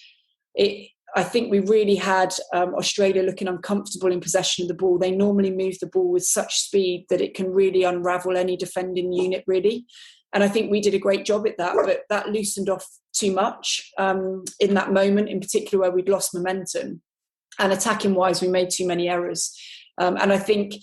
I think we really had Australia looking uncomfortable in possession of the ball. They normally move the ball with such speed that it can really unravel any defending unit, really. And I think we did a great job at that, but that loosened off too much in that moment, in particular where we'd lost momentum. And attacking-wise, we made too many errors. And I think,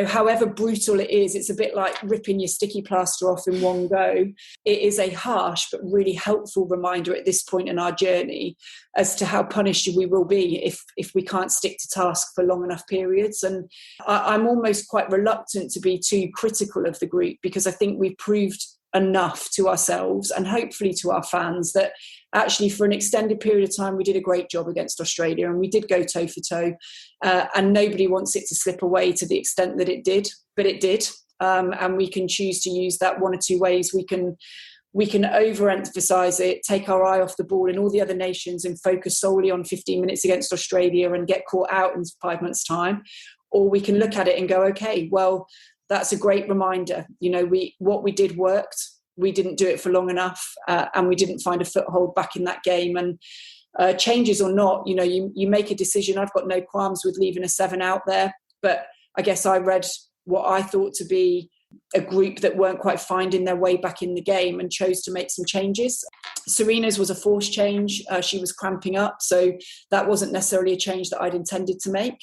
however brutal it is, it's a bit like ripping your sticky plaster off in one go. It is a harsh but really helpful reminder at this point in our journey as to how punished we will be if we can't stick to task for long enough periods. And I'm almost quite reluctant to be too critical of the group, because I think we've proved enough to ourselves and hopefully to our fans that actually for an extended period of time we did a great job against Australia, and we did go toe for toe, and nobody wants it to slip away to the extent that it did, but it did, and we can choose to use that one or two ways. We can overemphasize it, take our eye off the ball in all the other nations and focus solely on 15 minutes against Australia and get caught out in 5 months' time, or we can look at it and go, okay, well, that's a great reminder. What we did worked. We didn't do it for long enough, and we didn't find a foothold back in that game. And changes or not, you make a decision. I've got no qualms with leaving a 7 out there, but I guess I read what I thought to be a group that weren't quite finding their way back in the game and chose to make some changes. Serena's was a forced change. She was cramping up, so that wasn't necessarily a change that I'd intended to make.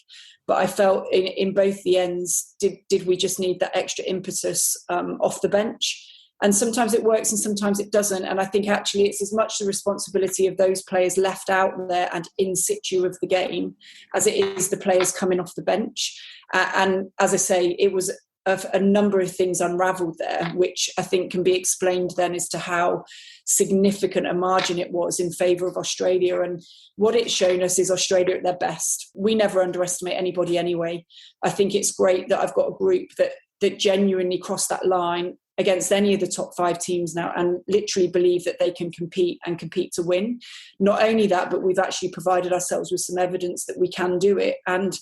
But I felt in both the ends, did we just need that extra impetus off the bench? And sometimes it works and sometimes it doesn't. And I think actually it's as much the responsibility of those players left out there and in situ of the game as it is the players coming off the bench. And as I say, it was a number of things unravelled there, which I think can be explained then as to how significant a margin it was in favour of Australia. And what it's shown us is Australia at their best. We never underestimate anybody anyway. I think it's great that I've got a group that genuinely crossed that line against any of the top 5 teams now and literally believe that they can compete to win. Not only that, but we've actually provided ourselves with some evidence that we can do it. And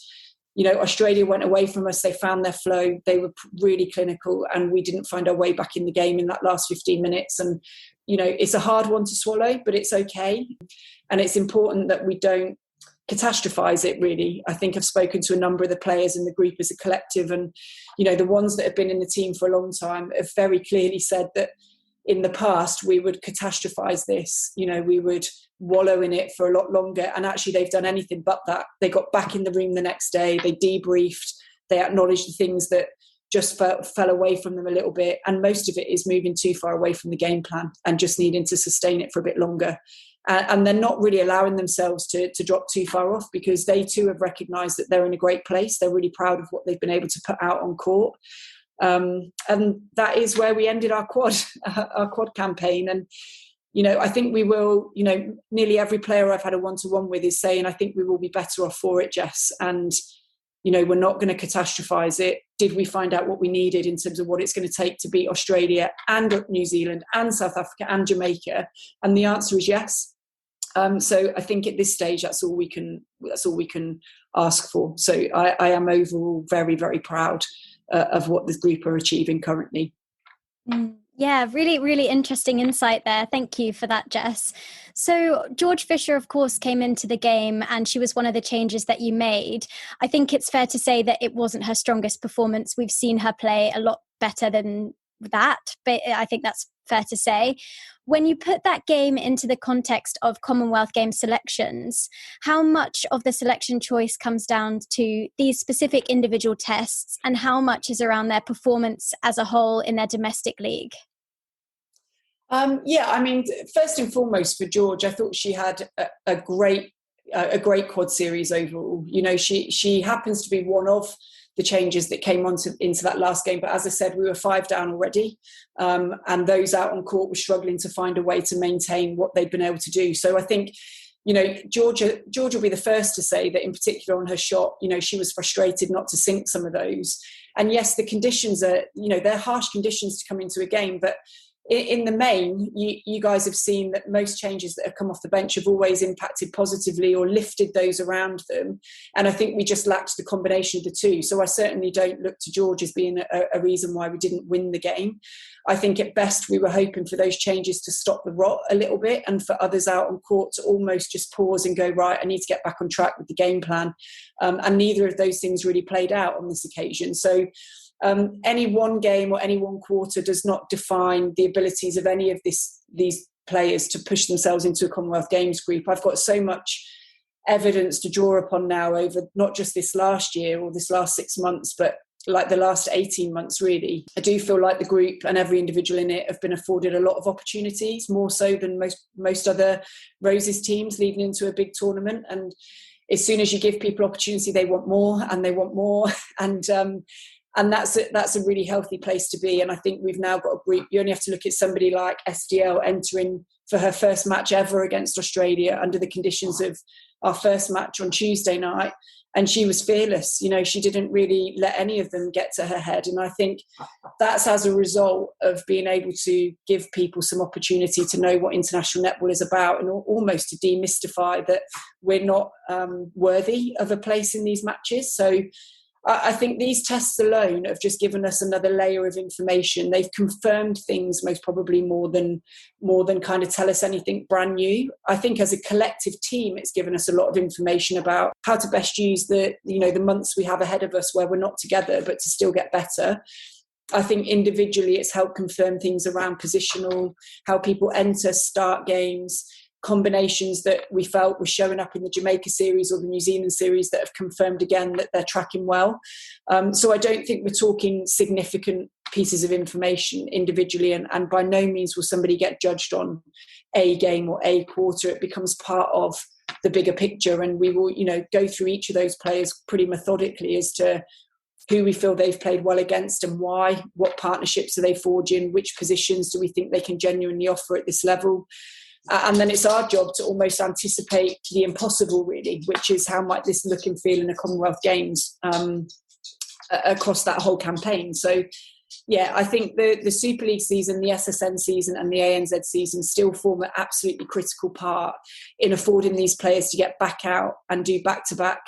Australia went away from us. They found their flow. They were really clinical, and we didn't find our way back in the game in that last 15 minutes. And, it's a hard one to swallow, but it's okay. And it's important that we don't catastrophize it, really. I think I've spoken to a number of the players in the group as a collective, and, the ones that have been in the team for a long time have very clearly said that in the past we would catastrophize this. We would wallow in it for a lot longer, and actually they've done anything but that. They got back in the room the next day, they debriefed, they acknowledged the things that just fell away from them a little bit, and most of it is moving too far away from the game plan and just needing to sustain it for a bit longer. And they're not really allowing themselves to drop too far off, because they too have recognised that they're in a great place. They're really proud of what they've been able to put out on court. And that is where we ended our quad campaign. And, I think we will, nearly every player I've had a one-to-one with is saying, I think we will be better off for it, Jess. And, we're not going to catastrophize it. Did we find out what we needed in terms of what it's going to take to beat Australia and New Zealand and South Africa and Jamaica? And the answer is yes. So I think at this stage, that's all we can ask for. So I am overall very, very proud of what this group are achieving currently. Yeah, really, really interesting insight there. Thank you for that, Jess. So George Fisher, of course, came into the game and she was one of the changes that you made. I think it's fair to say that it wasn't her strongest performance. We've seen her play a lot better than that, but I think that's fair to say. When you put that game into the context of Commonwealth Games selections, how much of the selection choice comes down to these specific individual tests and how much is around their performance as a whole in their domestic league? First and foremost for George, I thought she had a great quad series overall. She happens to be one of the changes that came into that last game. But as I said, we were 5 down already, and those out on court were struggling to find a way to maintain what they'd been able to do. So I think, George will be the first to say that in particular on her shot, she was frustrated not to sink some of those. And yes, the conditions are, they're harsh conditions to come into a game, but in the main, you guys have seen that most changes that have come off the bench have always impacted positively or lifted those around them. And I think we just lacked the combination of the two. So I certainly don't look to George as being a reason why we didn't win the game. I think at best we were hoping for those changes to stop the rot a little bit and for others out on court to almost just pause and go, right, I need to get back on track with the game plan. And neither of those things really played out on this occasion. So any one game or any one quarter does not define the abilities of any of these players to push themselves into a Commonwealth Games group. I've got so much evidence to draw upon now over not just this last year or this last 6 months, but like the last 18 months, really. I do feel like the group and every individual in it have been afforded a lot of opportunities, more so than most other Roses teams leading into a big tournament. And as soon as you give people opportunity, they want more and they want more. And that's a really healthy place to be. And I think we've now got a group. You only have to look at somebody like SDL entering for her first match ever against Australia under the conditions of our first match on Tuesday night. And she was fearless. You know, she didn't really let any of them get to her head. And I think that's as a result of being able to give people some opportunity to know what international netball is about, and almost to demystify that we're not worthy of a place in these matches. So I think these tests alone have just given us another layer of information. They've confirmed things most probably more than kind of tell us anything brand new. I think as a collective team, it's given us a lot of information about how to best use the months we have ahead of us where we're not together, but to still get better. I think individually it's helped confirm things around positional, how people enter, start games, combinations that we felt were showing up in the Jamaica series or the New Zealand series that have confirmed again that they're tracking well. So I don't think we're talking significant pieces of information individually, and by no means will somebody get judged on a game or a quarter. It becomes part of the bigger picture, and we will, go through each of those players pretty methodically as to who we feel they've played well against and why, what partnerships are they forging, which positions do we think they can genuinely offer at this level. And then it's our job to almost anticipate the impossible, really, which is how might this look and feel in the Commonwealth Games across that whole campaign. So, yeah, I think the Super League season, the SSN season and the ANZ season still form an absolutely critical part in affording these players to get back out and do back-to-back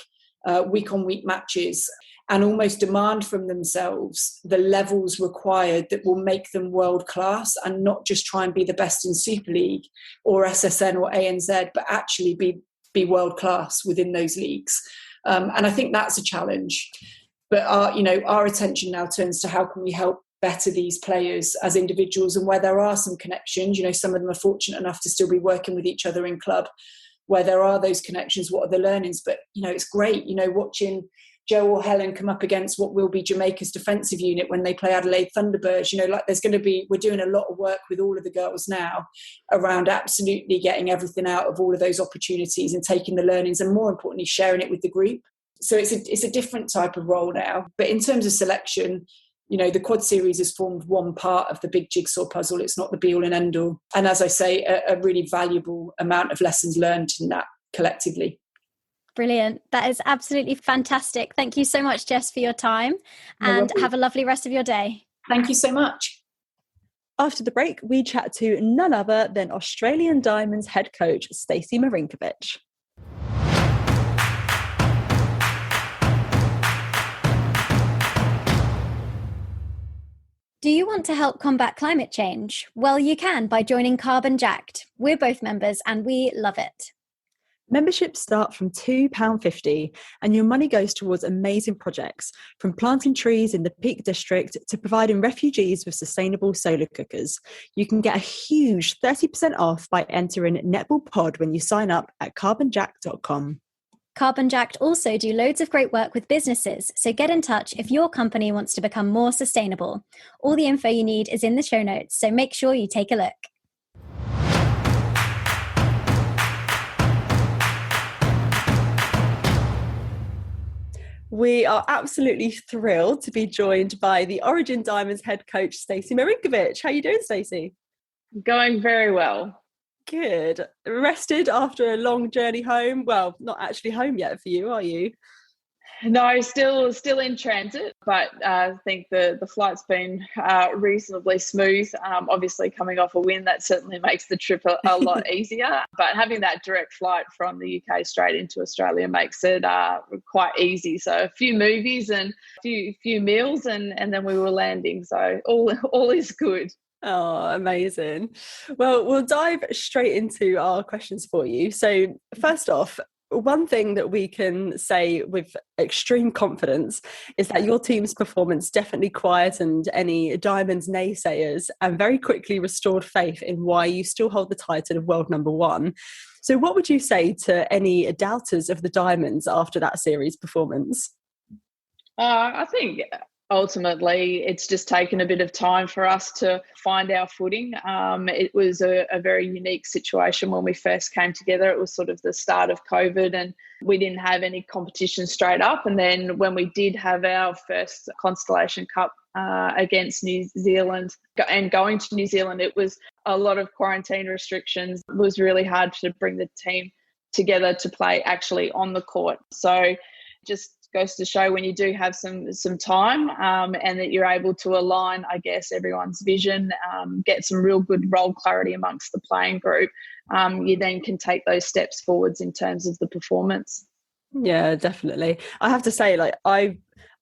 week-on-week matches and almost demand from themselves the levels required that will make them world class, and not just try and be the best in Super League or SSN or ANZ, but actually be world class within those leagues. And I think that's a challenge. But our attention now turns to how can we help better these players as individuals, and where there are some connections. Some of them are fortunate enough to still be working with each other in club. Where there are those connections, what are the learnings? But it's great, watching Joe or Helen come up against what will be Jamaica's defensive unit when they play Adelaide Thunderbirds. We're doing a lot of work with all of the girls now around absolutely getting everything out of all of those opportunities and taking the learnings, and more importantly, sharing it with the group. So it's a different type of role now. But in terms of selection, the quad series has formed one part of the big jigsaw puzzle. It's not the be all and end all. And as I say, a really valuable amount of lessons learned in that collectively. Brilliant. That is absolutely fantastic. Thank you so much, Jess, for your time, and have a lovely rest of your day. Thank you so much. After the break, we chat to none other than Australian Diamonds head coach Stacey Marinkovich. Do you want to help combat climate change? Well, you can by joining Carbon Jacked. We're both members and we love it. Memberships start from £2.50 and your money goes towards amazing projects, from planting trees in the Peak District to providing refugees with sustainable solar cookers. You can get a huge 30% off by entering Netball Pod when you sign up at carbonjacked.com. Carbon Jacked also do loads of great work with businesses, so get in touch if your company wants to become more sustainable. All the info you need is in the show notes, so make sure you take a look. We are absolutely thrilled to be joined by the Origin Diamonds head coach, Stacey Marinkovich. How are you doing, Stacey? Going very well. Good. Rested after a long journey home? Well, not actually home yet for you, are you? No, still in transit, but I think the flight's been reasonably smooth. Obviously, coming off a win, that certainly makes the trip a lot easier. But having that direct flight from the UK straight into Australia makes it quite easy. So a few movies and a few meals, and then we were landing. So all is good. Oh, amazing. Well, we'll dive straight into our questions for you. So first off, one thing that we can say with extreme confidence is that your team's performance definitely quietened any Diamonds naysayers and very quickly restored faith in why you still hold the title of world number one. So what would you say to any doubters of the Diamonds after that series performance? I think ultimately, it's just taken a bit of time for us to find our footing. It was a very unique situation when we first came together. It was sort of the start of COVID and we didn't have any competition straight up. And then when we did have our first Constellation Cup against New Zealand and going to New Zealand, it was a lot of quarantine restrictions. It was really hard to bring the team together to play actually on the court. So just goes to show when you do have some time and that you're able to align, I guess, everyone's vision, get some real good role clarity amongst the playing group, you then can take those steps forwards in terms of the performance. Yeah, definitely. I have to say, like,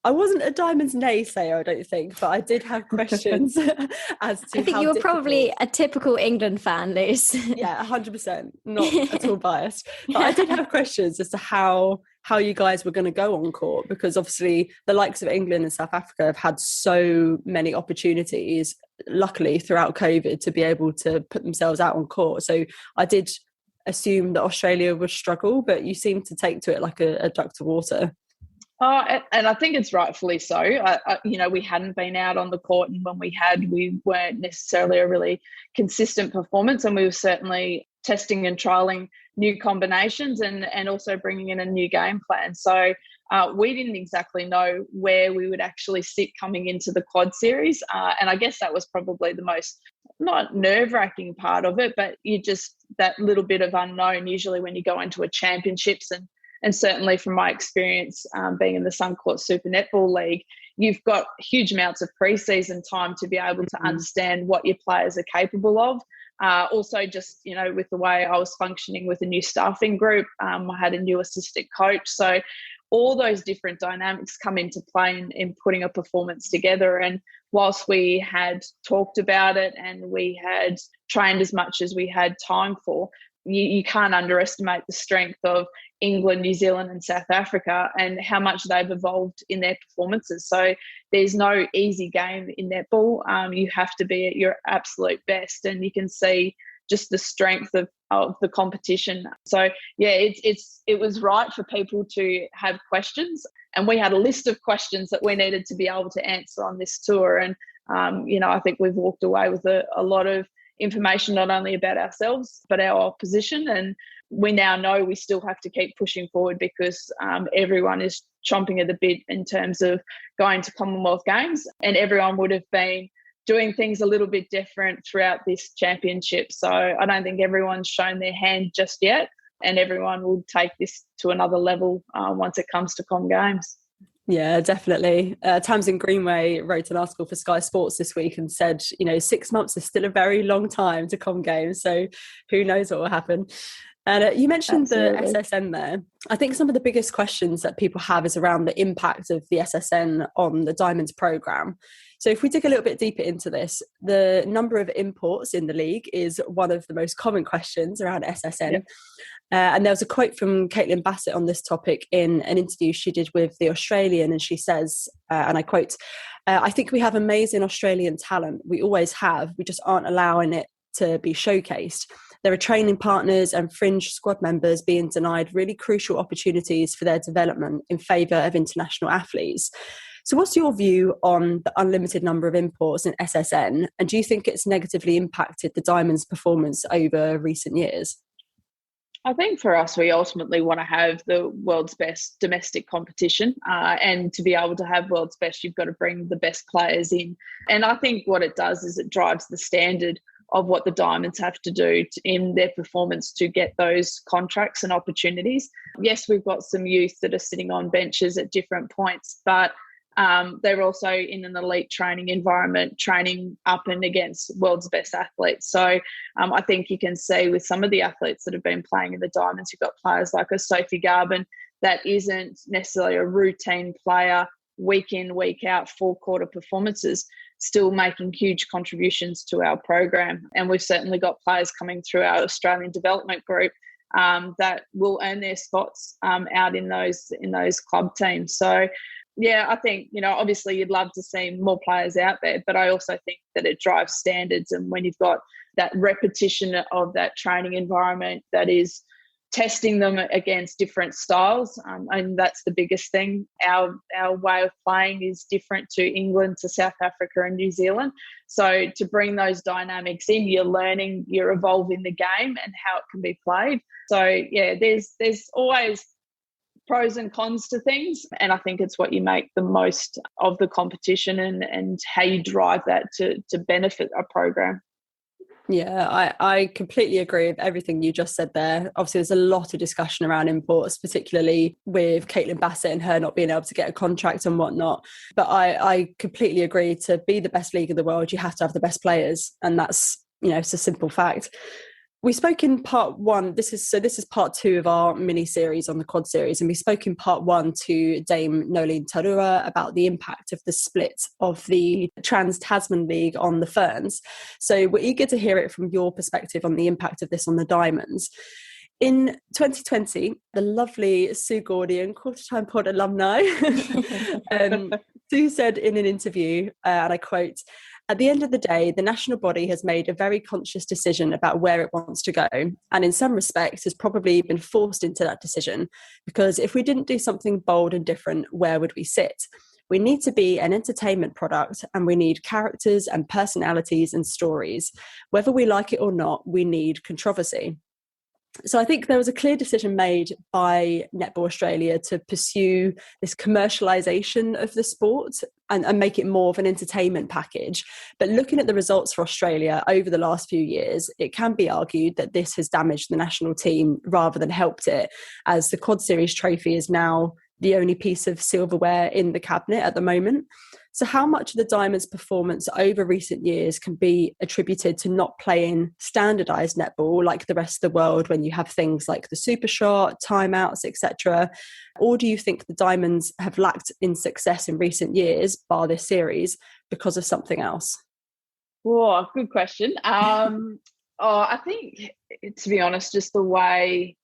I wasn't a Diamonds naysayer, I don't think, but I did have questions as to I think how you were difficult... probably a typical England fan, Luce. Yeah, 100%, not at all biased. But I did have questions as to how you guys were going to go on court, because obviously the likes of England and South Africa have had so many opportunities, luckily, throughout COVID to be able to put themselves out on court. So I did assume that Australia would struggle, but you seem to take to it like a duck to water. And I think it's rightfully so. We hadn't been out on the court, and when we weren't necessarily a really consistent performance, and we were certainly testing and trialling new combinations and also bringing in a new game plan. So we didn't exactly know where we would actually sit coming into the quad series. And I guess that was probably the most, not nerve-wracking part of it, but that little bit of unknown usually when you go into a championships. And certainly from my experience being in the Suncourt Super Netball League, you've got huge amounts of pre-season time to be able to understand what your players are capable of. Also just, with the way I was functioning with a new staffing group, I had a new assistant coach. So all those different dynamics come into play in putting a performance together. And whilst we had talked about it and we had trained as much as we had time for, you can't underestimate the strength of England, New Zealand and South Africa and how much they've evolved in their performances. So there's no easy game in netball. You have to be at your absolute best, and you can see just the strength of the competition. So, yeah, it was right for people to have questions, and we had a list of questions that we needed to be able to answer on this tour. And, I think we've walked away with a lot of information, not only about ourselves, but our opposition. And we now know we still have to keep pushing forward because everyone is chomping at the bit in terms of going to Commonwealth Games, and everyone would have been doing things a little bit different throughout this championship. So I don't think everyone's shown their hand just yet, and everyone will take this to another level once it comes to Com Games. Yeah, definitely. Tamsin Greenway wrote an article for Sky Sports this week and said, 6 months is still a very long time to Com Games. So who knows what will happen. And you mentioned Absolutely. The SSN there. I think some of the biggest questions that people have is around the impact of the SSN on the Diamonds programme. So if we dig a little bit deeper into this, the number of imports in the league is one of the most common questions around SSN. Yep. And there was a quote from Caitlin Bassett on this topic in an interview she did with The Australian, and she says, and I quote, "I think we have amazing Australian talent. We always have. We just aren't allowing it to be showcased. There are training partners and fringe squad members being denied really crucial opportunities for their development in favour of international athletes." So what's your view on the unlimited number of imports in SSN? And do you think it's negatively impacted the Diamonds' performance over recent years? I think for us, we ultimately want to have the world's best domestic competition. And to be able to have world's best, you've got to bring the best players in. And I think what it does is it drives the standard of what the Diamonds have to do in their performance to get those contracts and opportunities. Yes, we've got some youth that are sitting on benches at different points, but they're also in an elite training environment, training up and against world's best athletes. So I think you can see with some of the athletes that have been playing in the Diamonds, you've got players like a Sophie Garben that isn't necessarily a routine player, week in, week out, 4-quarter performances, still making huge contributions to our program. And we've certainly got players coming through our Australian development group that will earn their spots out in those club teams. So yeah, I think, obviously you'd love to see more players out there, but I also think that it drives standards. And when you've got that repetition of that training environment that is testing them against different styles, and that's the biggest thing. Our way of playing is different to England, to South Africa and New Zealand. So to bring those dynamics in, you're learning, you're evolving the game and how it can be played. So yeah, there's always pros and cons to things, and I think it's what you make the most of the competition and how you drive that to benefit a program. Yeah, I completely agree with everything you just said there. Obviously, there's a lot of discussion around imports, particularly with Caitlin Bassett and her not being able to get a contract and whatnot. But I completely agree, to be the best league in the world, you have to have the best players. And that's, it's a simple fact. We spoke in part one, this is part two of our mini series on the quad series, and we spoke in part one to Dame Nolene Tarua about the impact of the split of the Trans-Tasman League on the Ferns. So we're eager to hear it from your perspective on the impact of this on the Diamonds. In 2020, the lovely Sue Gordian, Qtr Time Pod alumni, Sue said in an interview, and I quote, "At the end of the day, the national body has made a very conscious decision about where it wants to go, and in some respects has probably been forced into that decision, because if we didn't do something bold and different, where would we sit? We need to be an entertainment product, and we need characters and personalities and stories. Whether we like it or not, we need controversy." So I think there was a clear decision made by Netball Australia to pursue this commercialisation of the sport and make it more of an entertainment package. But looking at the results for Australia over the last few years, it can be argued that this has damaged the national team rather than helped it, as the Quad Series trophy is now the only piece of silverware in the cabinet at the moment. So how much of the Diamonds' performance over recent years can be attributed to not playing standardised netball like the rest of the world, when you have things like the super shot, timeouts, etc.? Or do you think the Diamonds have lacked in success in recent years, bar this series, because of something else? Oh, good question. I think, to be honest, just the way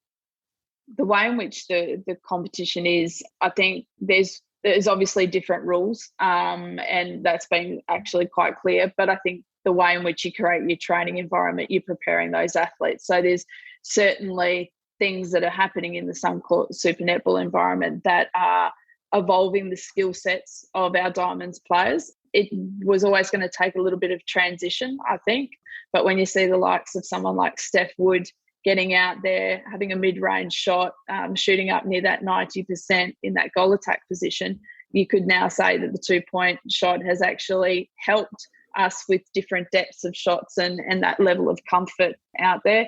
in which the competition is, I think there's obviously different rules, and that's been actually quite clear. But I think the way in which you create your training environment, you're preparing those athletes. So there's certainly things that are happening in the Suncorp Super Netball environment that are evolving the skill sets of our Diamonds players. It was always going to take a little bit of transition, I think. But when you see the likes of someone like Steph Wood getting out there, having a mid-range shot, shooting up near that 90% in that goal attack position, you could now say that the two-point shot has actually helped us with different depths of shots and that level of comfort out there.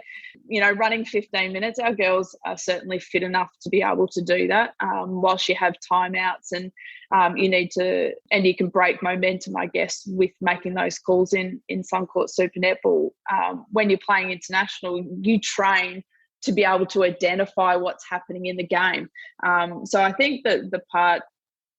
Running 15 minutes, our girls are certainly fit enough to be able to do that, whilst you have timeouts and you can break momentum, I guess, with making those calls in Suncorp Super Netball. When you're playing international, you train to be able to identify what's happening in the game. So I think that the part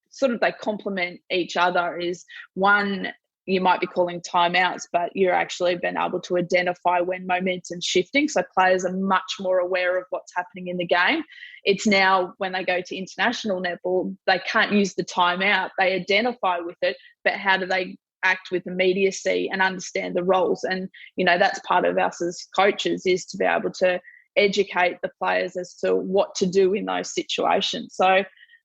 sort of they complement each other is, one, you might be calling timeouts, but you're actually been able to identify when momentum's shifting. So players are much more aware of what's happening in the game. It's now when they go to international netball, they can't use the timeout. They identify with it, but how do they act with immediacy and understand the roles? And, that's part of us as coaches, is to be able to educate the players as to what to do in those situations. So,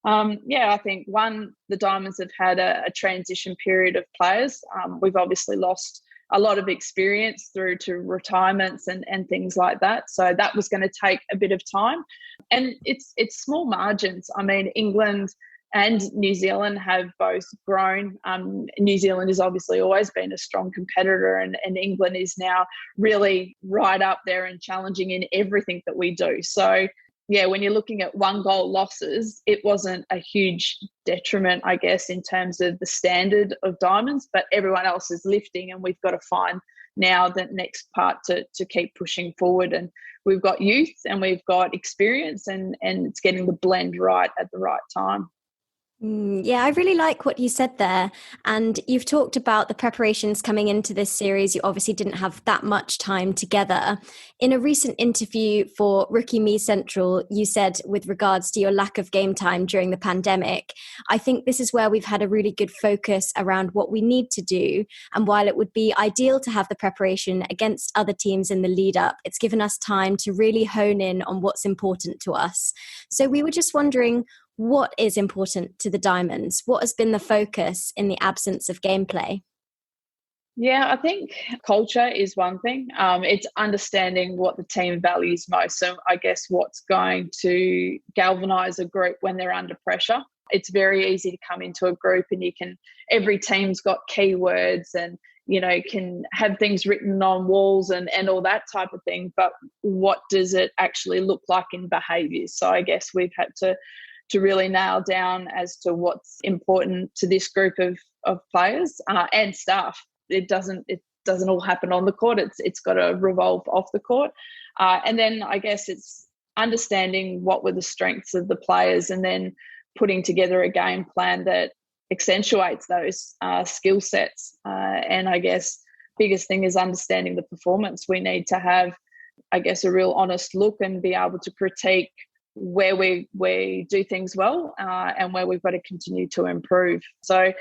I think, one, the Diamonds have had a transition period of players. We've obviously lost a lot of experience through to retirements and things like that. So that was going to take a bit of time. And it's small margins. I mean, England and New Zealand have both grown. New Zealand has obviously always been a strong competitor, and England is now really right up there and challenging in everything that we do. So, yeah, when you're looking at 1-goal losses, it wasn't a huge detriment, I guess, in terms of the standard of Diamonds, but everyone else is lifting, and we've got to find now the next part to keep pushing forward. And we've got youth and we've got experience, and it's getting the blend right at the right time. Yeah, I really like what you said there. And you've talked about the preparations coming into this series. You obviously didn't have that much time together. In a recent interview for Rookie Me Central, you said, with regards to your lack of game time during the pandemic, I think this is where we've had a really good focus around what we need to do. And while it would be ideal to have the preparation against other teams in the lead up, it's given us time to really hone in on what's important to us. So we were just wondering, what is important to the Diamonds? What has been the focus in the absence of gameplay? Yeah, I think culture is one thing. It's understanding what the team values most. So I guess what's going to galvanise a group when they're under pressure. It's very easy to come into a group and every team's got keywords and, can have things written on walls and all that type of thing. But what does it actually look like in behaviours? So I guess we've had to really nail down as to what's important to this group of players and staff. It doesn't all happen on the court. It's got to revolve off the court. And then I guess it's understanding what were the strengths of the players and then putting together a game plan that accentuates those skill sets. And I guess biggest thing is understanding the performance. We need to have, I guess, a real honest look and be able to critique where we do things well and where we've got to continue to improve. So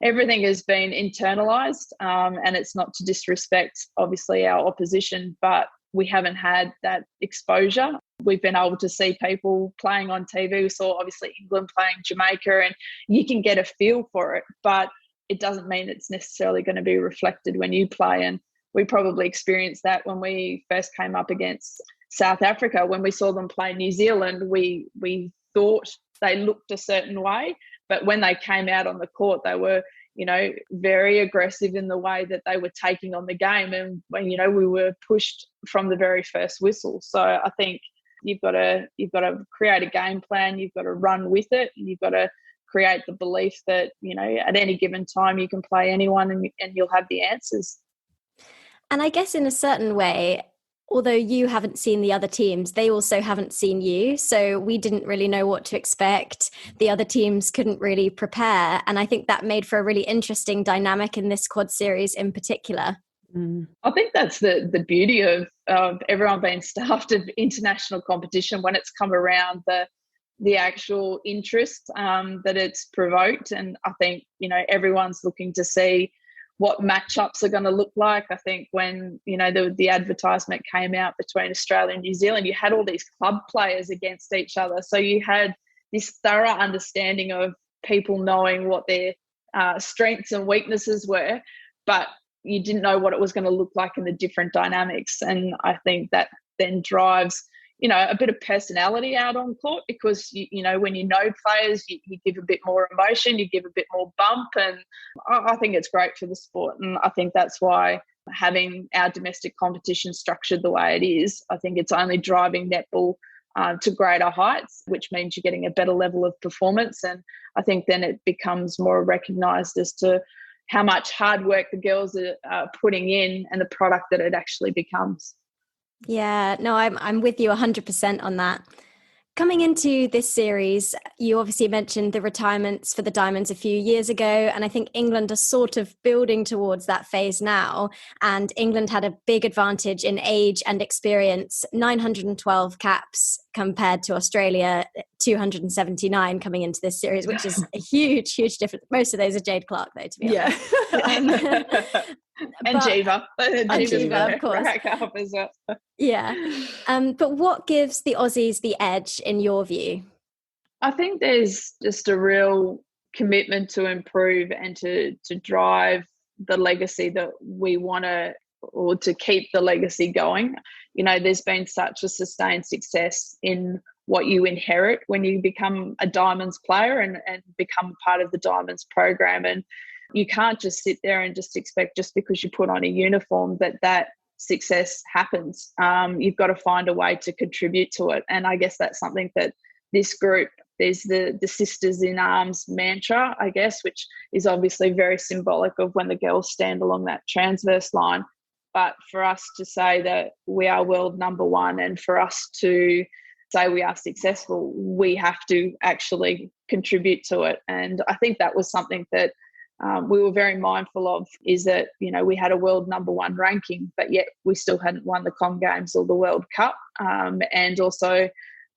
everything has been internalised and it's not to disrespect, obviously, our opposition, but we haven't had that exposure. We've been able to see people playing on TV. We saw, obviously, England playing Jamaica and you can get a feel for it, but it doesn't mean it's necessarily going to be reflected when you play. And we probably experienced that when we first came up against South Africa. When we saw them play New Zealand, we thought they looked a certain way, but when they came out on the court, they were, very aggressive in the way that they were taking on the game, and when we were pushed from the very first whistle. So I think you've got to create a game plan, you've got to run with it, and you've got to create the belief that at any given time you can play anyone and you'll have the answers. And I guess in a certain way, although you haven't seen the other teams, they also haven't seen you. So we didn't really know what to expect. The other teams couldn't really prepare. And I think that made for a really interesting dynamic in this quad series in particular. I think that's the beauty of everyone being staffed of international competition when it's come around, the actual interest that it's provoked. And I think, everyone's looking to see what matchups are going to look like. I think when, the advertisement came out between Australia and New Zealand, you had all these club players against each other. So you had this thorough understanding of people knowing what their strengths and weaknesses were, but you didn't know what it was going to look like in the different dynamics. And I think that then drives, a bit of personality out on court, because, when you know players, you give a bit more emotion, you give a bit more bump. And I think it's great for the sport. And I think that's why having our domestic competition structured the way it is, I think it's only driving netball to greater heights, which means you're getting a better level of performance. And I think then it becomes more recognised as to how much hard work the girls are putting in and the product that it actually becomes. Yeah, no, I'm with you 100% on that. Coming into this series, you obviously mentioned the retirements for the Diamonds a few years ago, and I think England are sort of building towards that phase now. And England had a big advantage in age and experience, 912 caps compared to Australia, 279 coming into this series, which is a huge, huge difference. Most of those are Jade Clark, though, to be honest. And Jiva. And Jiva, of course. Up as well. Yeah. But what gives the Aussies the edge in your view? I think there's just a real commitment to improve and to drive the legacy that we want to, or to keep the legacy going. There's been such a sustained success in what you inherit when you become a Diamonds player and become part of the Diamonds program. And you can't just sit there and just expect, just because you put on a uniform, that success happens. You've got to find a way to contribute to it. And I guess that's something that this group, there's the Sisters in Arms mantra, I guess, which is obviously very symbolic of when the girls stand along that transverse line. But for us to say that we are world number one, and for us to say we are successful, we have to actually contribute to it. And I think that was something that we were very mindful of, is that, we had a world number 1 ranking, but yet we still hadn't won the Com Games or the World Cup. And also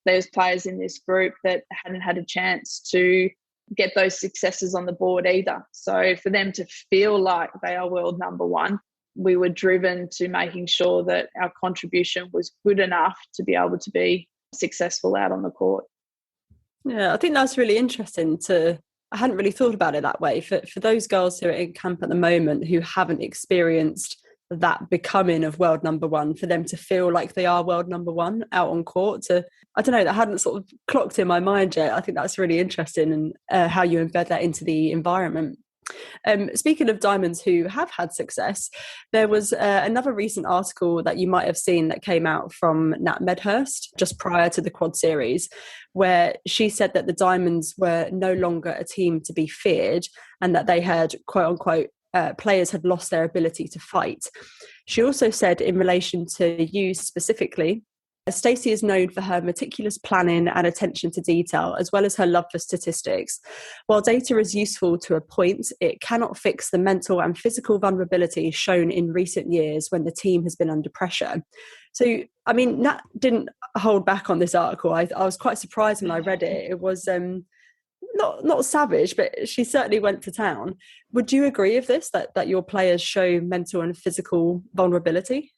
there's players in this group that hadn't had a chance to get those successes on the board either. So for them to feel like they are world number 1, we were driven to making sure that our contribution was good enough to be able to be successful out on the court. Yeah, I think that's really interesting. I hadn't really thought about it that way. For those girls who are in camp at the moment who haven't experienced that becoming of world number 1, for them to feel like they are world number 1 out on court, I don't know, that hadn't sort of clocked in my mind yet. I think that's really interesting, and how you embed that into the environment. Speaking of diamonds who have had success, there was another recent article that you might have seen that came out from Nat Medhurst just prior to the quad series, where she said that the diamonds were no longer a team to be feared, and that they had, quote unquote, players had lost their ability to fight. She also said, in relation to you specifically, Stacey is known for her meticulous planning and attention to detail, as well as her love for statistics. While data is useful to a point, it cannot fix the mental and physical vulnerability shown in recent years when the team has been under pressure. So, I mean, Nat didn't hold back on this article. I was quite surprised when I read it. It was not savage, but she certainly went to town. Would you agree with this, that your players show mental and physical vulnerability?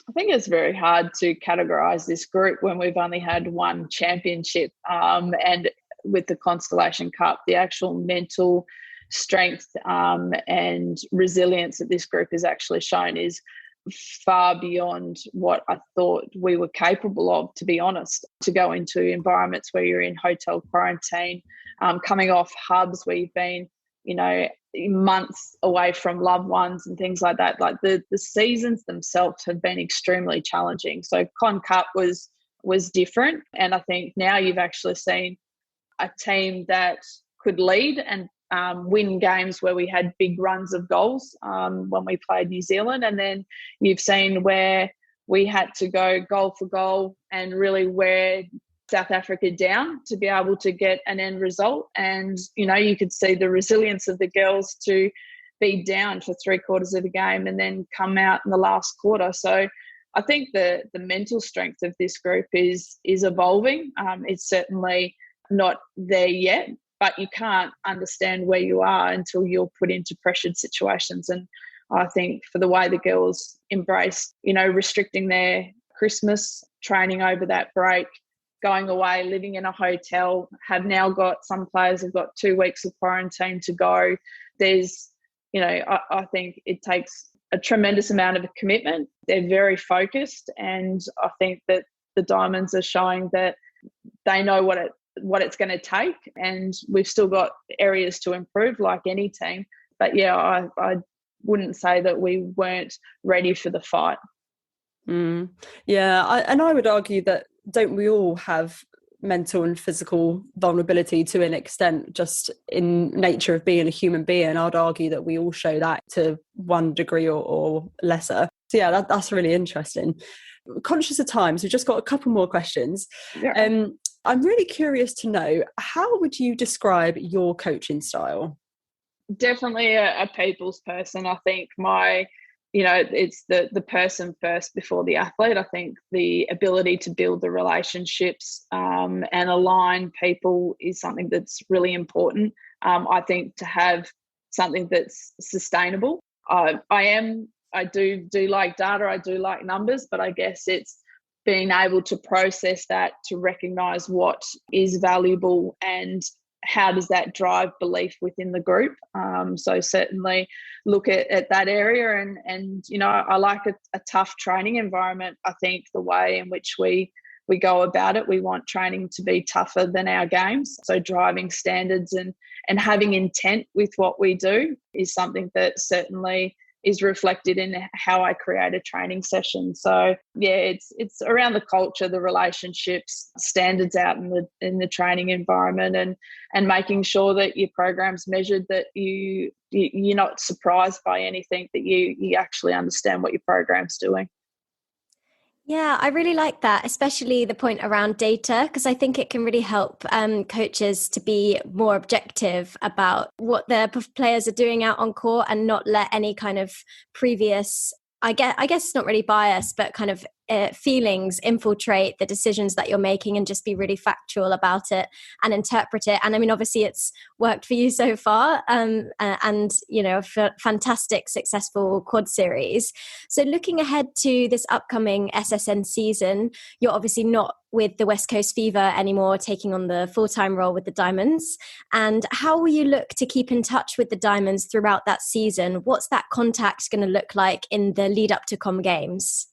I think it's very hard to categorise this group when we've only had 1 championship, and with the Constellation Cup, the actual mental strength and resilience that this group has actually shown is far beyond what I thought we were capable of, to be honest. To go into environments where you're in hotel quarantine, coming off hubs where you've been, months away from loved ones and things like that. Like the seasons themselves have been extremely challenging. So Con Cup was different, and I think now you've actually seen a team that could lead and win games where we had big runs of goals when we played New Zealand, and then you've seen where we had to go goal for goal and really wear South Africa down to be able to get an end result. And, you could see the resilience of the girls to be down for 3/4 of the game and then come out in the last quarter. So I think the mental strength of this group is evolving. It's certainly not there yet, but you can't understand where you are until you're put into pressured situations. And I think for the way the girls embraced, restricting their Christmas training over that break, going away, living in a hotel, have now got, some players have got 2 weeks of quarantine to go. There's, I think it takes a tremendous amount of commitment. They're very focused, and I think that the Diamonds are showing that they know what it's going to take, and we've still got areas to improve like any team. But yeah, I wouldn't say that we weren't ready for the fight. Yeah, I would argue that, don't we all have mental and physical vulnerability to an extent, just in nature of being a human being? I'd argue that we all show that to one degree or lesser. So yeah, that's really interesting. Conscious of time, so we've just got a couple more questions. Yeah. I'm really curious to know, how would you describe your coaching style? Definitely a people's person. I think it's the person first before the athlete. I think the ability to build the relationships and align people is something that's really important. I think to have something that's sustainable. I do like data, I do like numbers, but I guess it's being able to process that, to recognise what is valuable and how does that drive belief within the group. So certainly look at that area, and I like a tough training environment. I think the way in which we go about it, we want training to be tougher than our games. So driving standards and having intent with what we do is something that certainly is reflected in how I create a training session. So yeah, it's around the culture, the relationships, standards out in the training environment, and making sure that your program's measured, that you're not surprised by anything, that you actually understand what your program's doing. Yeah, I really like that, especially the point around data, because I think it can really help coaches to be more objective about what their players are doing out on court and not let any kind of previous, I guess not really bias, but kind of feelings infiltrate the decisions that you're making, and just be really factual about it and interpret it. And I mean, obviously it's worked for you so far, and a fantastic successful quad series. So looking ahead to this upcoming SSN season, you're obviously not with the West Coast Fever anymore, taking on the full-time role with the Diamonds. And how will you look to keep in touch with the Diamonds throughout that season? What's that contact going to look like in the lead up to Com Games?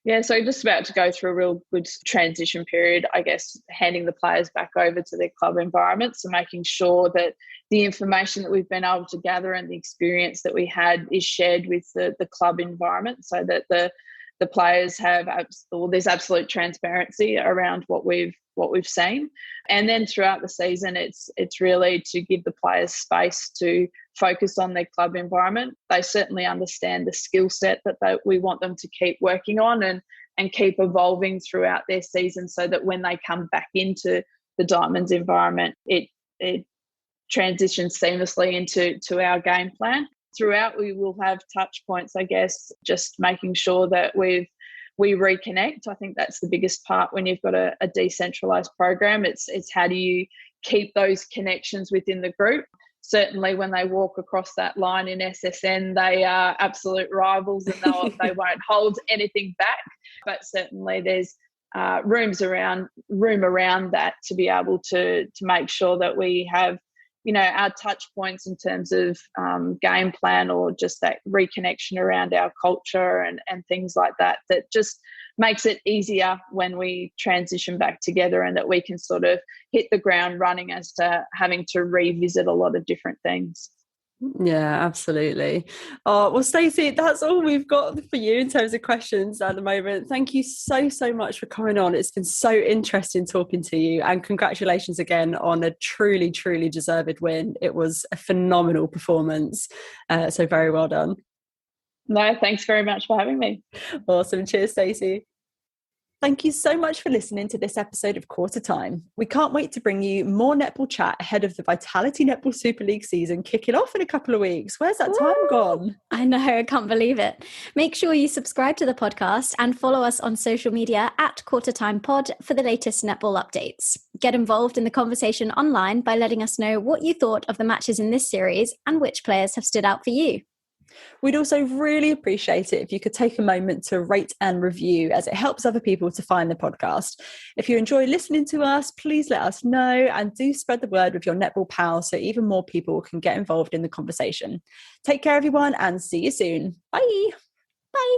Yeah, so just about to go through a real good transition period, I guess, handing the players back over to their club environment. So making sure that the information that we've been able to gather and the experience that we had is shared with the club environment, so that the players have, there's absolute transparency around what we've seen. And then throughout the season, it's really to give the players space to focus on their club environment. They certainly understand the skill set that we want them to keep working on and keep evolving throughout their season, so that when they come back into the Diamonds environment, it transitions seamlessly into our game plan. Throughout, we will have touch points, I guess, just making sure that we reconnect. I think that's the biggest part when you've got a decentralised program. It's how do you keep those connections within the group. Certainly when they walk across that line in SSN, they are absolute rivals, and they won't hold anything back. But certainly there's room around that to be able to make sure that we have, our touch points in terms of game plan, or just that reconnection around our culture and things like that just makes it easier when we transition back together, and that we can sort of hit the ground running as to having to revisit a lot of different things. Yeah, absolutely. Oh, well, Stacey, that's all we've got for you in terms of questions at the moment. Thank you so much for coming on. It's been so interesting talking to you, and congratulations again on a truly deserved win. It was a phenomenal performance. So very well done. No, thanks very much for having me. Awesome. Cheers, Stacey. Thank you so much for listening to this episode of Qtr Time. We can't wait to bring you more netball chat ahead of the Vitality Netball Super League season kicking off in a couple of weeks. Where's that time gone? I know, I can't believe it. Make sure you subscribe to the podcast and follow us on social media at Qtr Time Pod for the latest netball updates. Get involved in the conversation online by letting us know what you thought of the matches in this series and which players have stood out for you. We'd also really appreciate it if you could take a moment to rate and review, as it helps other people to find the podcast. If you enjoy listening to us, please let us know, and do spread the word with your netball pals so even more people can get involved in the conversation. Take care, everyone, and see you soon. Bye. Bye.